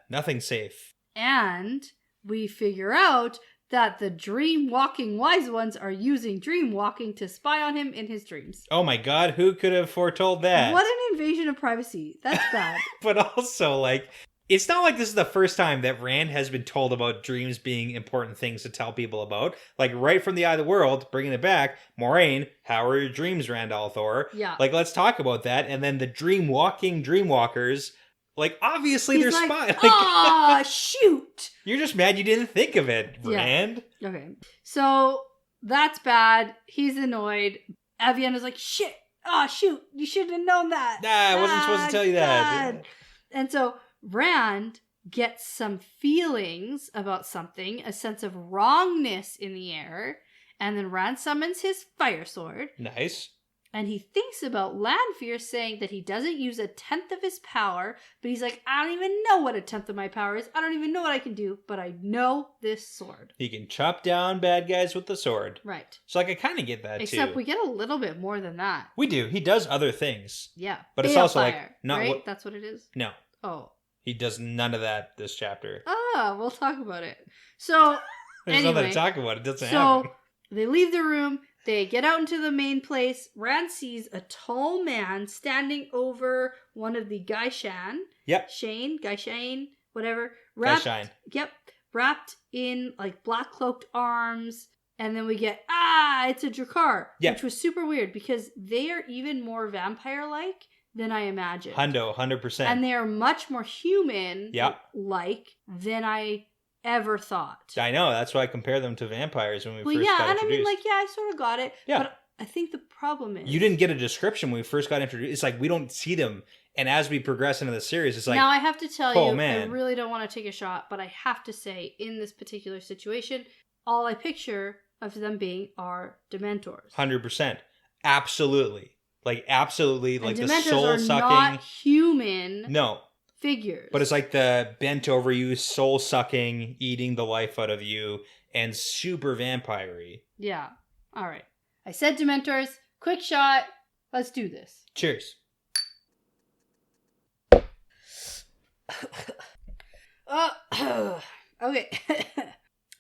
Nothing safe. And we figure out that the dream-walking wise ones are using dream-walking to spy on him in his dreams. Oh my god, who could have foretold that? What an invasion of privacy. That's bad. But also, like, it's not like this is the first time that Rand has been told about dreams being important things to tell people about. Like, right from the Eye of the World, bringing it back, Moraine, how are your dreams, Rand al'Thor? Yeah. Like, let's talk about that. And then the dream-walking dreamwalkers, like, obviously He's they're like, spies. ah, shoot! You're just mad you didn't think of it, Yeah. Rand. Okay. So, that's bad. He's annoyed. Avienda's like, shit! Ah, shoot! You should have known that! Nah, I wasn't supposed to tell you that. God. And so, Rand gets some feelings about something, a sense of wrongness in the air, and then Rand summons his fire sword, Nice. and he thinks about Lanfear saying that he doesn't use a tenth of his power, but he's like, I don't even know what a tenth of my power is, I don't even know what I can do, but I know this sword. He can chop down bad guys with the sword. Right. So, like, I kind of get that, Except too. we get a little bit more than that. We do. He does other things. Yeah. But it's also, like, Balefire, not right? what- That's what it is? No. Oh. He does none of that this chapter. Ah, we'll talk about it. So, There's anyway, nothing to talk about. It doesn't so happen. they leave the room. They get out into the main place. Rand sees a tall man standing over one of the Gaishan. Yep. Gaishan, whatever. Gaishan. Yep. Wrapped in like black cloaked arms. And then we get, it's a Drakkar. Yeah. Which was super weird because they are even more vampire-like than I imagined. Hundo, 100%. And they are much more human-like Yep. than I ever thought. I know. That's why I compare them to vampires when we Well, first yeah, got and I introduced. mean, like, yeah, I sort of got it. Yeah. But I think the problem is... You didn't get a description when we first got introduced. It's like we don't see them. And as we progress into the series, it's like... now, I have to tell oh, you, man. I really don't want to take a shot, but I have to say, in this particular situation, all I picture of them being are Dementors. 100%. Absolutely. Like, absolutely. Like, and the Dementors soul-sucking... are not human No. figures. But it's like the bent over you, soul-sucking, eating the life out of you, and super vampire-y. Yeah. All right. I said Dementors. Quick shot. Let's do this. Cheers. Okay.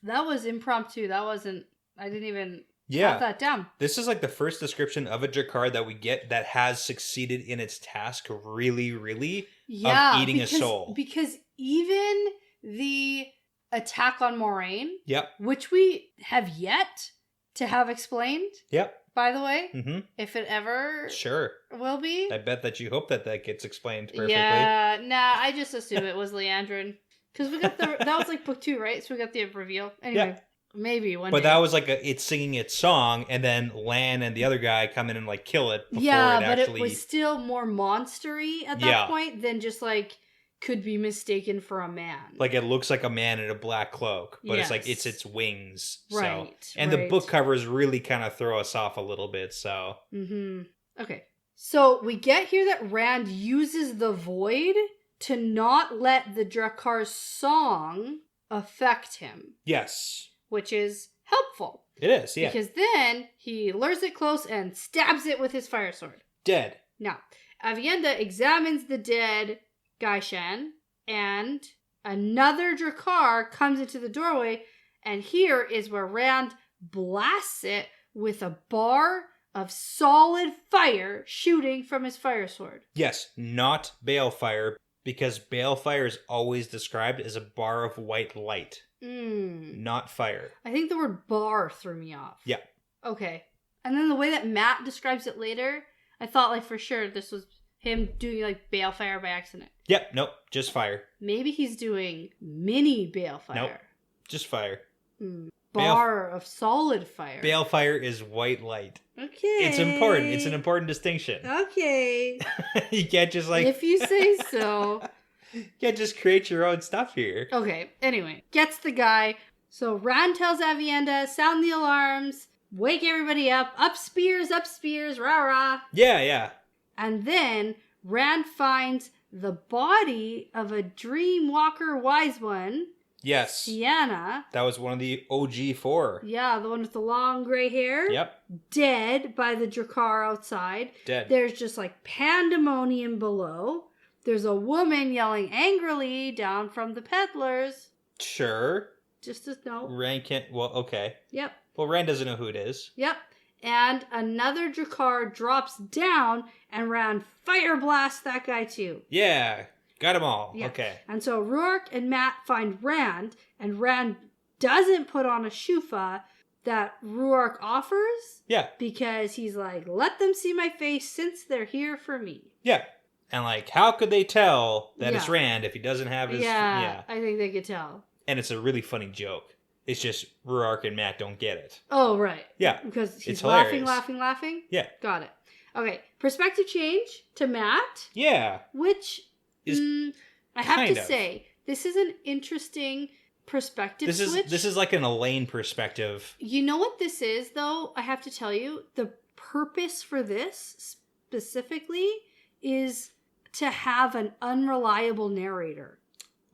That was impromptu. That wasn't... I didn't even Yeah. have that down. This is like the first description of a Drakkar that we get that has succeeded in its task really, really Yeah, of eating because, a soul. Because even the attack on Moraine, Yep. which we have yet to have explained, Yep. by the way, Mm-hmm. if it ever Sure. will be. I bet that you hope that that gets explained perfectly. Yeah, nah, I just assume it was Leandrin. Because we got that was like book 2, right? So we got the reveal. Anyway, maybe one But day. that was like it's singing its song, and then Lan and the other guy come in and like kill it before yeah, it but actually... it was still more monstery at that Yeah. point than just like could be mistaken for a man. Like, it looks like a man in a black cloak, but it's like Yes. it's its wings. Right, So. And the right. book covers really kind of throw us off a little bit, so... Okay. So we get here that Rand uses the void to not let the Drakkar's song affect him, Yes. which is helpful. It is, yeah. Because then he lures it close and stabs it with his fire sword. Dead. Now, Avienda examines the dead Gaishan, and another Drakkar comes into the doorway, and here is where Rand blasts it with a bar of solid fire shooting from his fire sword. Yes, not balefire, because balefire is always described as a bar of white light, not fire. I think the word bar threw me off. Yeah. Okay. And then the way that Matt describes it later, I thought like for sure this was him doing like balefire by accident. Yep, nope, just fire. Maybe he's doing mini balefire. Nope, just fire. Bar of solid fire. Balefire is white light. Okay. It's important. It's an important distinction. Okay. You can't just like... If you say so. You can't just create your own stuff here. Okay, anyway. Gets the guy. So Rand tells Avienda, sound the alarms, wake everybody up, up spears, rah rah. Yeah. And then Rand finds the body of a Dreamwalker Wise One. Yes. Sienna. That was one of the OG4. Yeah, the one with the long gray hair. Yep. Dead by the Drakkar outside. Dead. There's just like pandemonium below. There's a woman yelling angrily down from the peddlers. Sure. Just a note. Rand can't... Well, okay. Yep. Well, Rand doesn't know who it is. Yep. And another Drakkar drops down and Rand fire blasts that guy too. Yeah. Got them all. Yeah. Okay. And so Ruark and Mat find Rand, and Rand doesn't put on a shufa that Ruark offers. Yeah. Because he's like, let them see my face since they're here for me. Yeah. And like, how could they tell that it's Yeah. Rand if he doesn't have his... Yeah, I think they could tell. And it's a really funny joke. It's just Ruark and Mat don't get it. Oh, right. Yeah. Because he's It's laughing. Yeah. Got it. Okay. Perspective change to Mat, Yeah. which I have kind to of. say, this is an interesting perspective switch. This is like an Elaine perspective. You know what this is, though? I have to tell you, the purpose for this specifically is to have an unreliable narrator.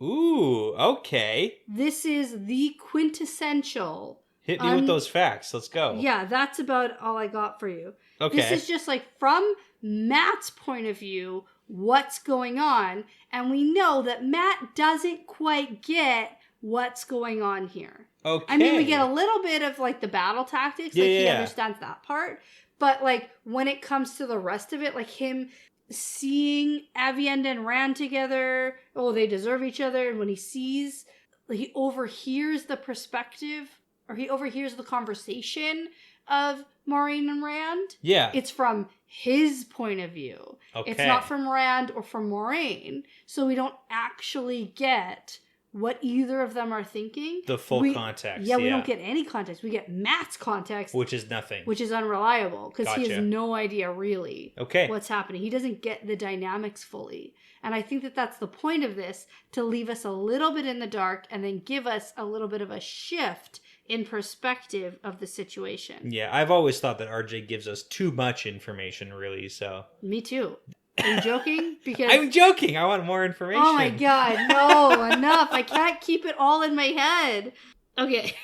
Ooh, okay. This is the quintessential. Hit me with those facts. Let's go. Yeah, that's about all I got for you. Okay. This is just like from Mat's point of view, what's going on. And we know that Mat doesn't quite get what's going on here. Okay. I mean, we get a little bit of like the battle tactics. Like he understands that part. But like when it comes to the rest of it, like him seeing Aviendha and Rand together, oh, they deserve each other. And when he overhears the perspective, or he overhears the conversation of Moiraine and Rand. Yeah. It's from his point of view. Okay. It's not from Rand or from Moiraine. So we don't actually get what either of them are thinking. The full context. Yeah, we don't get any context. We get Mat's context. Which is nothing. Which is unreliable. Because he Gotcha. has no idea really what's happening. He doesn't get the dynamics fully. And I think that that's the point of this, to leave us a little bit in the dark and then give us a little bit of a shift in perspective of the situation. Yeah, I've always thought that RJ gives us too much information, really, so... Me too. Are you joking? Because I'm joking! I want more information! Oh my god, no, enough. I can't keep it all in my head. Okay.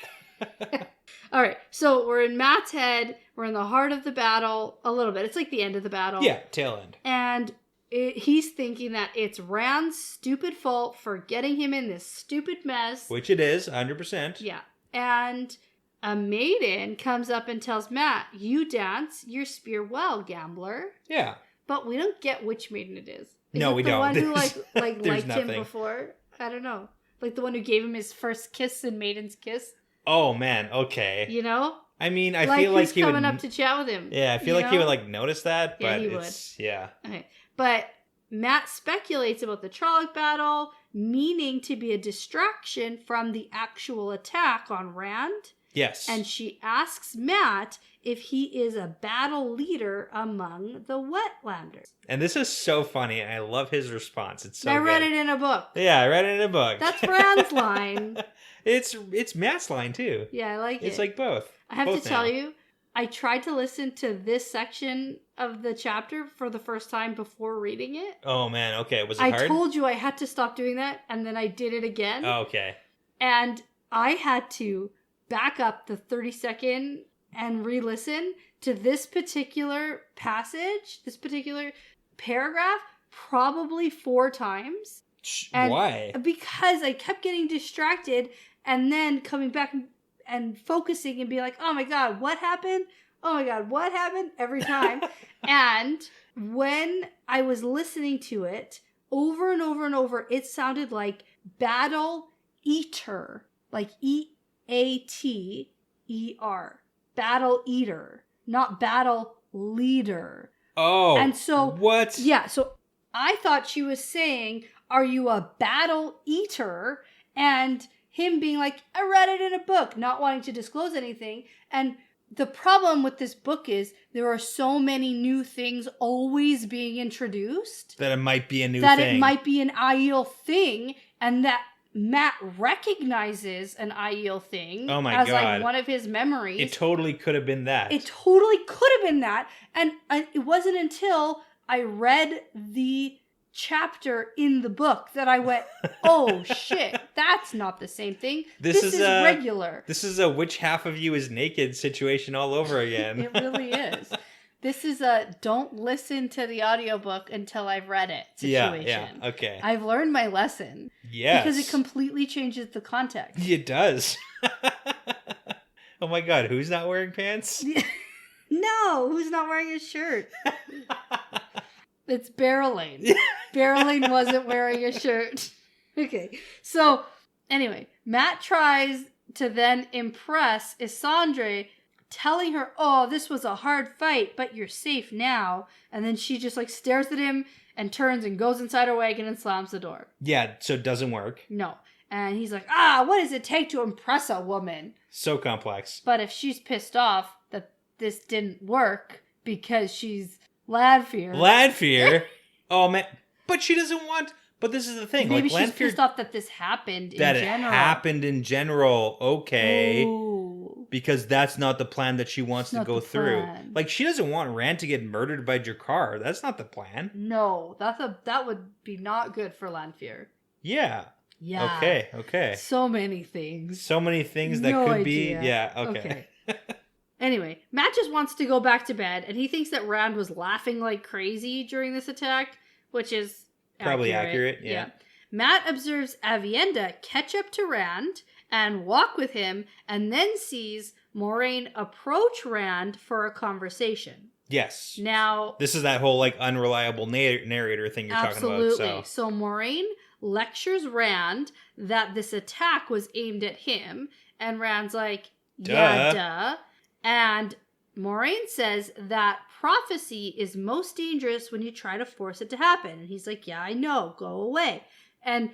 Alright, so we're in Mat's head. We're in the heart of the battle. A little bit. It's like the end of the battle. Yeah, tail end. And he's thinking that it's Rand's stupid fault for getting him in this stupid mess. Which it is, 100%. Yeah. And a maiden comes up and tells Mat, you dance your spear well, gambler. Yeah. But we don't get which maiden it is. No, we don't. The one who liked nothing. him before? I don't know. Like the one who gave him his first kiss in Maiden's Kiss. Oh, man. Okay. You know? I mean, I feel like he would... coming up to chat with him. Yeah, I feel like he would, like, notice that, but he it's... would. Yeah. Okay. But Mat speculates about the Trolloc battle, meaning to be a distraction from the actual attack on Rand. Yes. And she asks Mat if he is a battle leader among the Wetlanders. And this is so funny. I love his response. It's so I read good. it in a book. Yeah, I read it in a book. That's Rand's line. It's Matt's line, too. Yeah, I like it. It's like both. I have both to tell you, I tried to listen to this section of the chapter for the first time before reading it. Oh, man. Okay. Was it hard? I told you I had to stop doing that, and then I did it again. Oh, okay. And I had to back up the 30-second and re-listen to this particular passage, this particular paragraph, probably 4 times. And why? Because I kept getting distracted and then coming back and focusing and being like, oh my god, what happened? Oh my god, what happened? Every time. And when I was listening to it over and over and over, it sounded like battle eater, like EATER. Battle eater, not battle leader. Oh. And so what? Yeah, so I thought she was saying, are you a battle eater? And him being like, I read it in a book, not wanting to disclose anything. And the problem with this book is there are so many new things always being introduced. That it might be a new thing. That it might be an Aiel thing, and that Mat recognizes an Aiel thing as like one of his memories. It totally could have been that. It totally could have been that. And it wasn't until I read the chapter in the book that I went, oh shit, that's not the same thing. This is regular. This is a which half of you is naked situation all over again. It really is. This is a don't listen to the audiobook until I've read it situation. Yeah, okay. I've learned my lesson. Yes. Because it completely changes the context. It does. Oh my god, who's not wearing pants? No, who's not wearing a shirt? It's barreling. Barreling wasn't wearing a shirt. Okay, so anyway, Matt tries to then impress Isandre, telling her, oh, this was a hard fight, but you're safe now. And then she just like stares at him and turns and goes inside her wagon and slams the door. Yeah, so it doesn't work. No. And he's like, what does it take to impress a woman? So complex. But if she's pissed off that this didn't work because she's Lanfear. Lanfear? Oh man. But she doesn't want... But this is the thing. Maybe like, she's pissed off that this happened in general. That it happened in general. Okay. Ooh. Because that's not the plan that she wants to go through. Plan. Like, she doesn't want Rand to get murdered by Drakkar. That's not the plan. No, that would be not good for Lanfear. Yeah. Yeah. Okay. So many things. So many things that No could idea. be. Yeah, okay. Anyway, Matt just wants to go back to bed, and he thinks that Rand was laughing like crazy during this attack, which is probably accurate. Yeah. Matt observes Avienda catch up to Rand and walk with him, and then sees Moiraine approach Rand for a conversation. Yes. Now, this is that whole like unreliable narrator thing you're talking about. Absolutely. So Moiraine lectures Rand that this attack was aimed at him, and Rand's like, yeah, duh. And Moiraine says that prophecy is most dangerous when you try to force it to happen. And he's like, yeah, I know, go away. And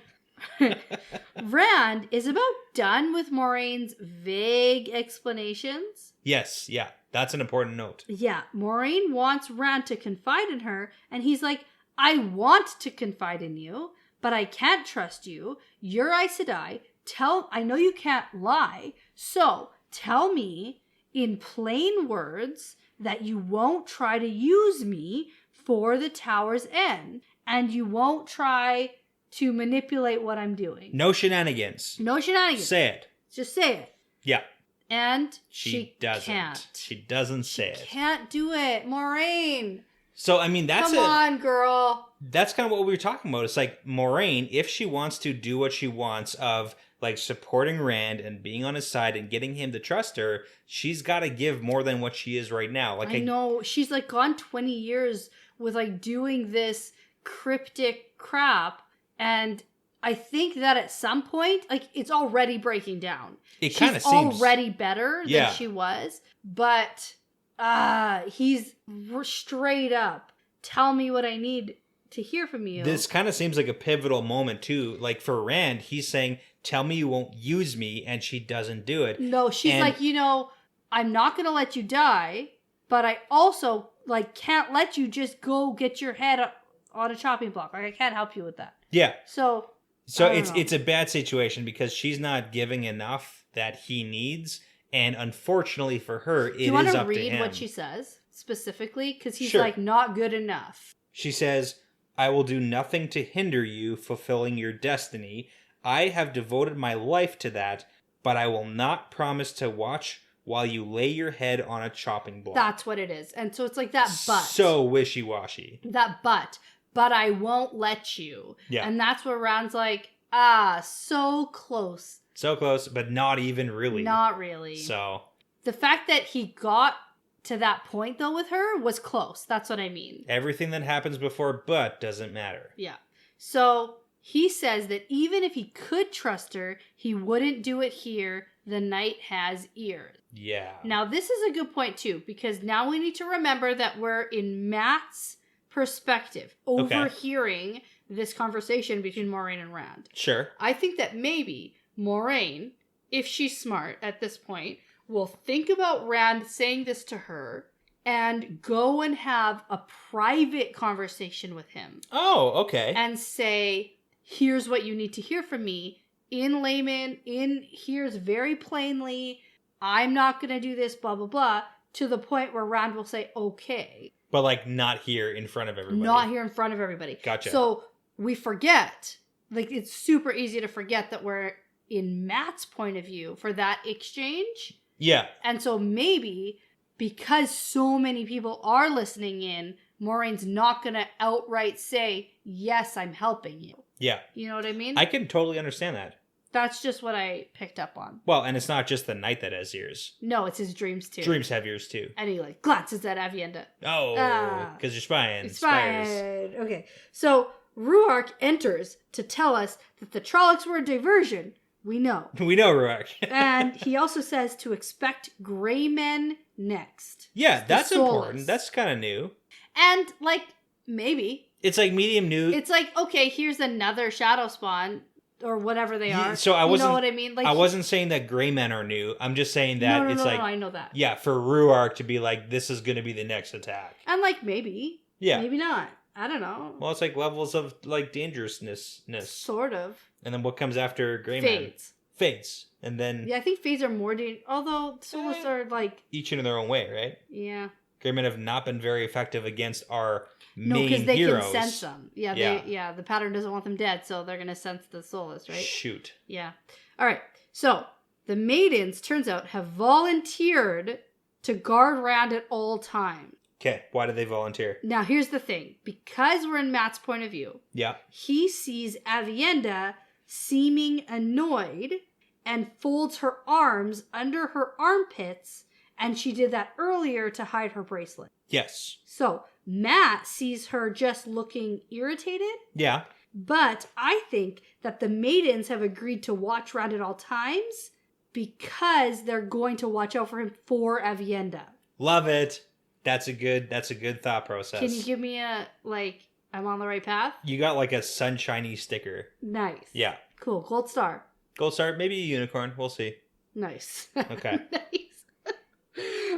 Rand is about done with Moraine's vague explanations. Yes, yeah, that's an important note. Yeah, Moiraine wants Rand to confide in her, and he's like, I want to confide in you, but I can't trust you. You're Aes Sedai. I know you can't lie, so tell me in plain words that you won't try to use me for the Tower's End, and you won't try to manipulate what I'm doing. No shenanigans. No shenanigans. Say it. Just say it. Yeah. And she doesn't. Can't. She doesn't say it. Can't do it. Moiraine. So, I mean, Come on, girl. That's kind of what we were talking about. It's like, Moiraine, if she wants to do what she wants of, like, supporting Rand and being on his side and getting him to trust her, she's got to give more than what she is right now. Like, I know. She's, like, gone 20 years with, like, doing this cryptic crap. And I think that at some point, like, it's already breaking down. It kind of seems... She's already better than she was. But... he's straight up. Tell me what I need to hear from you. This kind of seems like a pivotal moment too. Like for Rand, he's saying, tell me you won't use me, and she doesn't do it. No, she's like, I'm not going to let you die, but I also like can't let you just go get your head on a chopping block. Like I can't help you with that. Yeah. So it's a bad situation because she's not giving enough that he needs. And unfortunately for her, it is up to him. Do you want to read what she says specifically? Because he's like, not good enough. She says, I will do nothing to hinder you fulfilling your destiny. I have devoted my life to that, but I will not promise to watch while you lay your head on a chopping block. That's what it is. And so it's like that but. So wishy-washy. That but I won't let you. Yeah. And that's where Rand's like, so close. So close, but not even really. Not really. So. The fact that he got to that point, though, with her was close. That's what I mean. Everything that happens before but doesn't matter. Yeah. So he says that even if he could trust her, he wouldn't do it here. The night has ears. Yeah. Now, this is a good point, too, because now we need to remember that we're in Matt's perspective, overhearing this conversation between Moiraine and Rand. Sure. I think that maybe Moiraine, if she's smart at this point, will think about Rand saying this to her and go and have a private conversation with him. Oh, okay. And say, here's what you need to hear from me in layman, here's very plainly, I'm not going to do this, blah, blah, blah, to the point where Rand will say, okay. But like not here in front of everybody. Not here in front of everybody. Gotcha. So we forget, like it's super easy to forget that we're in Matt's point of view for that exchange. Yeah. And so maybe because so many people are listening in, Maureen's not going to outright say, yes, I'm helping you. Yeah. You know what I mean? I can totally understand that. That's just what I picked up on. Well, and it's not just the knight that has ears. No, it's his dreams too. Dreams have ears too. And he like glances at Avienda. Oh, because you're spying. Spied. Okay. So Ruark enters to tell us that the Trollocs were a diversion. We know. We know, Ruark. And he also says to expect gray men next. Yeah, that's Soulless. important. That's kind of new. And like, maybe. It's like medium new. It's like, okay, here's another shadow spawn. Or whatever they are. So I wasn't. You know what I mean? Like, I wasn't saying that gray men are new. I'm just saying that no, it's like. No, I know that. Yeah, for Ruark to be like, this is going to be the next attack. And like, maybe. Yeah. Maybe not. I don't know. Well, it's like levels of like dangerousness. Sort of. And then what comes after gray Fades. men? Fades. And then. Yeah, I think fades are more dangerous. Although soulless are like. Each in their own way, right? Yeah. Gray men have not been very effective against our main No, because they heroes. can sense them. Yeah, the pattern doesn't want them dead, so they're gonna sense the soulless, right? Shoot. Yeah. All right. So the maidens, turns out, have volunteered to guard Rand at all times. Okay, why did they volunteer? Now here's the thing: because we're in Matt's point of view, Yeah. he sees Avienda seeming annoyed and folds her arms under her armpits, and she did that earlier to hide her bracelet. Yes. So Matt sees her just looking irritated, Yeah. but I think that the maidens have agreed to watch Rand at all times because they're going to watch out for him for Avienda. Love it. That's a good thought process. Can you give me a, like, I'm on the right path? You got like a sunshiny sticker. Nice. Yeah. Cool. Gold star. Gold star, maybe a unicorn. We'll see. Nice. Okay. Nice.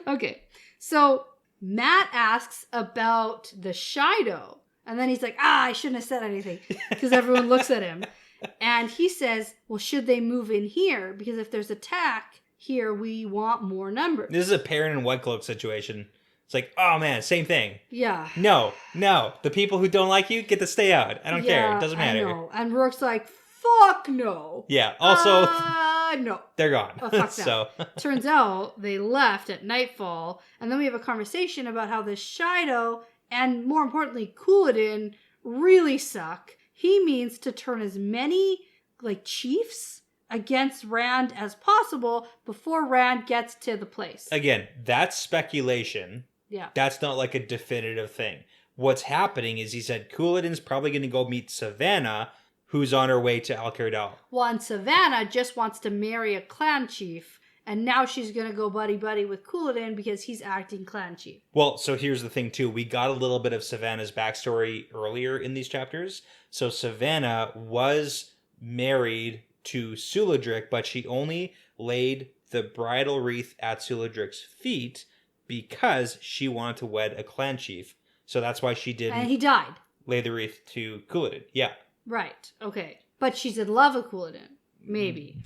Okay. So Matt asks about the Shido. And then he's like, I shouldn't have said anything. Because everyone looks at him. And he says, well, should they move in here? Because if there's attack here, we want more numbers. This is a Perrin and White Cloak situation. It's like, oh man, same thing. Yeah. No. The people who don't like you get to stay out. I don't care. It doesn't matter. I know. And Rourke's like, fuck no. Yeah. Also, no. they're gone. Oh, fuck So turns out they left at nightfall, and then we have a conversation about how the Shido and, more importantly, Couladin really suck. He means to turn as many like chiefs against Rand as possible before Rand gets to the place. again, that's speculation. Yeah. That's not like a definitive thing. What's happening is he said Couladin's probably going to go meet Savannah, who's on her way to Al-Kirdal. Well, and Savannah just wants to marry a clan chief, and now she's going to go buddy-buddy with Couladin because he's acting clan chief. Well, so here's the thing, too. We got a little bit of Savannah's backstory earlier in these chapters. So Savannah was married to Suladric, but she only laid the bridal wreath at Suladric's feet because she wanted to wed a clan chief. So that's why she didn't And he died. lay the wreath to Couladin. Yeah. Right. Okay. But she's in love with Couladin. Maybe.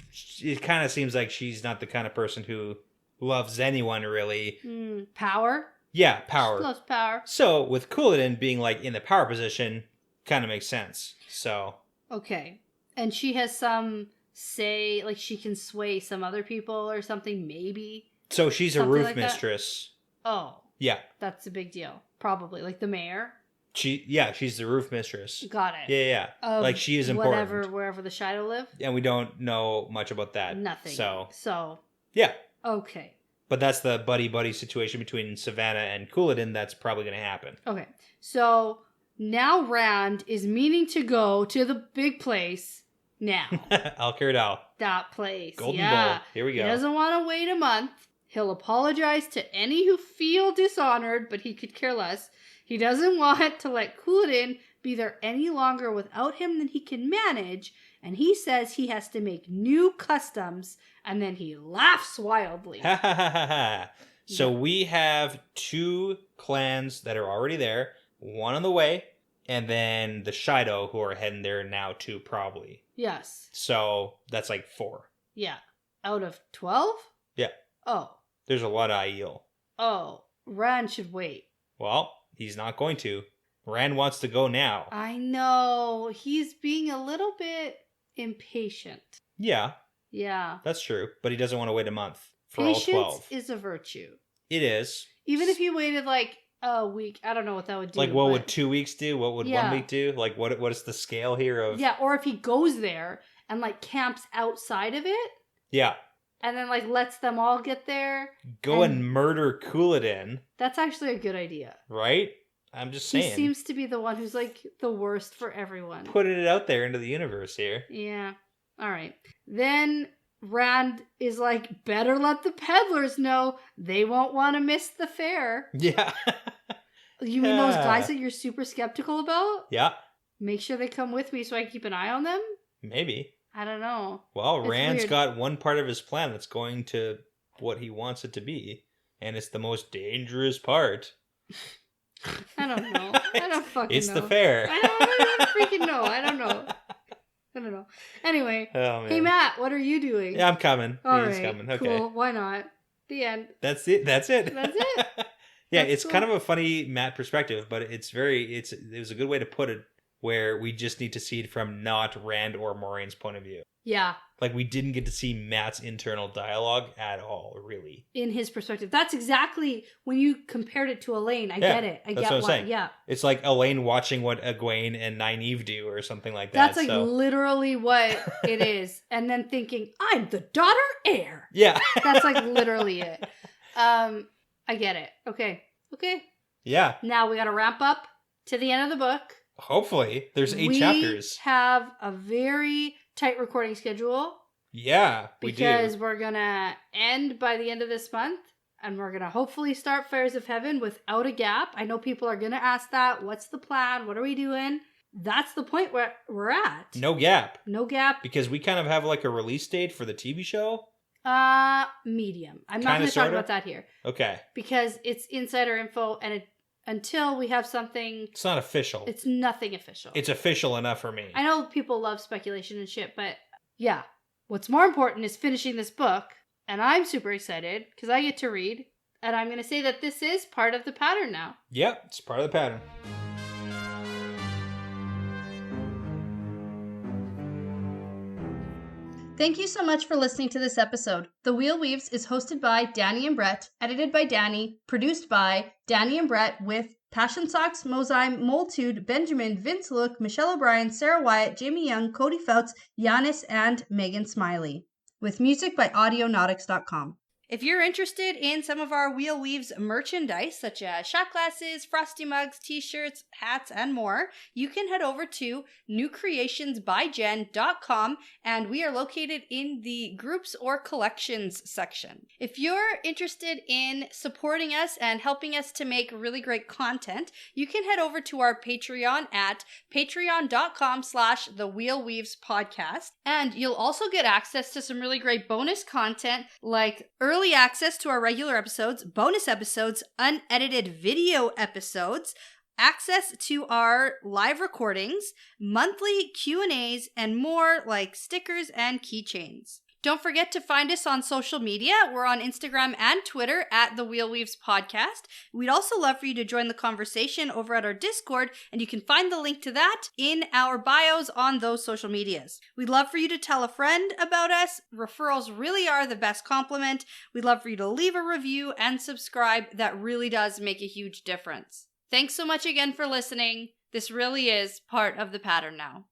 It kind of seems like she's not the kind of person who loves anyone, really. Power? Yeah, power. She loves power. So with Couladin being like in the power position, kind of makes sense. So Okay. And she has some say, like she can sway some other people or something, maybe. So she's a Something roof like that? mistress. Oh. Yeah. That's a big deal. Probably. Like the mayor. She's the roof mistress. Got it. Yeah. Of Like she is important. Wherever the Shido live. And we don't know much about that. Nothing. So yeah. Okay. But that's the buddy situation between Savannah and Couladin that's probably going to happen. Okay. So now Rand is meaning to go to the big place now. Al-Kirdal. That place. Golden yeah. Bowl. Here we go. He doesn't want to wait a month. He'll apologize to any who feel dishonored, but he could care less. He doesn't want to let Couladin be there any longer without him than he can manage, and he says he has to make new customs, and then he laughs wildly. Ha ha ha ha ha. So Yeah. we have 2 clans that are already there, one on the way, and then the Shido who are heading there now too, probably. Yes. So that's like 4. Yeah. Out of 12? Yeah. Oh. There's a lot of Aiel. Oh. Rand should wait. Well, he's not going to. Rand wants to go now. I know. He's being a little bit impatient. Yeah, Yeah. that's true. But he doesn't want to wait a month for Patience all 12. is a virtue. It is. Even if you waited like a week. I don't know what that would do. Like, what would 2 weeks do? What would 1 week do? Like, what is the scale here of... Yeah, or if he goes there and, like, camps outside of it. Yeah. And then, like, lets them all get there. Go and murder Couladin. That's actually a good idea. Right? I'm just saying. He seems to be the one who's, like, the worst for everyone. Putting it out there into the universe here. Yeah. All right. Then Rand is like, better let the peddlers know. They won't want to miss the fair. Yeah. You mean those guys that you're super skeptical about? Yeah. Make sure they come with me so I can keep an eye on them? Maybe. I don't know. Well, It's Rand's weird. got one part of his plan that's going to what he wants it to be. And it's the most dangerous part. I don't know. I don't fucking it's know. the fair. I don't freaking know. I don't know. Anyway. Oh, man. Hey, Matt, what are you doing? Yeah, I'm coming. All He's right, coming. Okay. cool. Why not? The end. That's it. That's it? Yeah, That's it's cool. kind of a funny Matt perspective, but it was a good way to put it, where we just need to see it from not Rand or Moiraine's point of view. Yeah. Like, we didn't get to see Matt's internal dialogue at all, really. In his perspective. That's exactly, when you compared it to Elaine, I get it. I that's get what I'm why. saying. Yeah. It's like Elaine watching what Egwene and Nynaeve do or something like that. That's like literally what it is. And then thinking, I'm the daughter heir. Yeah. That's like literally it. I get it. Okay. Yeah. Now we got to wrap up to the end of the book. Hopefully. There's 8 we chapters. Have a very tight recording schedule. Yeah, we do. Because we're going to end by the end of this month. And we're going to hopefully start Fires of Heaven without a gap. I know people are going to ask that. What's the plan? What are we doing? That's the point where we're at. No gap. No gap. Because we kind of have like a release date for the TV show. Medium. I'm not going to talk about that here. Okay. Because it's insider info, and until we have something... It's not official. It's nothing official. It's official enough for me. I know people love speculation and shit, but yeah. What's more important is finishing this book, and I'm super excited, because I get to read, and I'm going to say that this is part of the pattern now. Yep, it's part of the pattern. Thank you so much for listening to this episode. The Wheel Weaves is hosted by Dani and Brett, edited by Dani, produced by Dani and Brett with Passion Socks, Mozyme, Moltude, Benjamin, Vince Look, Michelle O'Brien, Sarah Wyatt, Jamie Young, Cody Fouts, Giannis, and Magen Smiley. With music by Audionautics.com. If you're interested in some of our Wheel Weaves merchandise, such as shot glasses, frosty mugs, t-shirts, hats, and more, you can head over to newcreationsbyjen.com, and we are located in the groups or collections section. If you're interested in supporting us and helping us to make really great content, you can head over to our Patreon at patreon.com/thewheelweavespodcast, and you'll also get access to some really great bonus content like early access to our regular episodes, bonus episodes, unedited video episodes, access to our live recordings, monthly Q&As, and more like stickers and keychains. Don't forget to find us on social media. We're on Instagram and Twitter at The Wheel Weaves Podcast. We'd also love for you to join the conversation over at our Discord, and you can find the link to that in our bios on those social medias. We'd love for you to tell a friend about us. Referrals really are the best compliment. We'd love for you to leave a review and subscribe. That really does make a huge difference. Thanks so much again for listening. This really is part of the pattern now.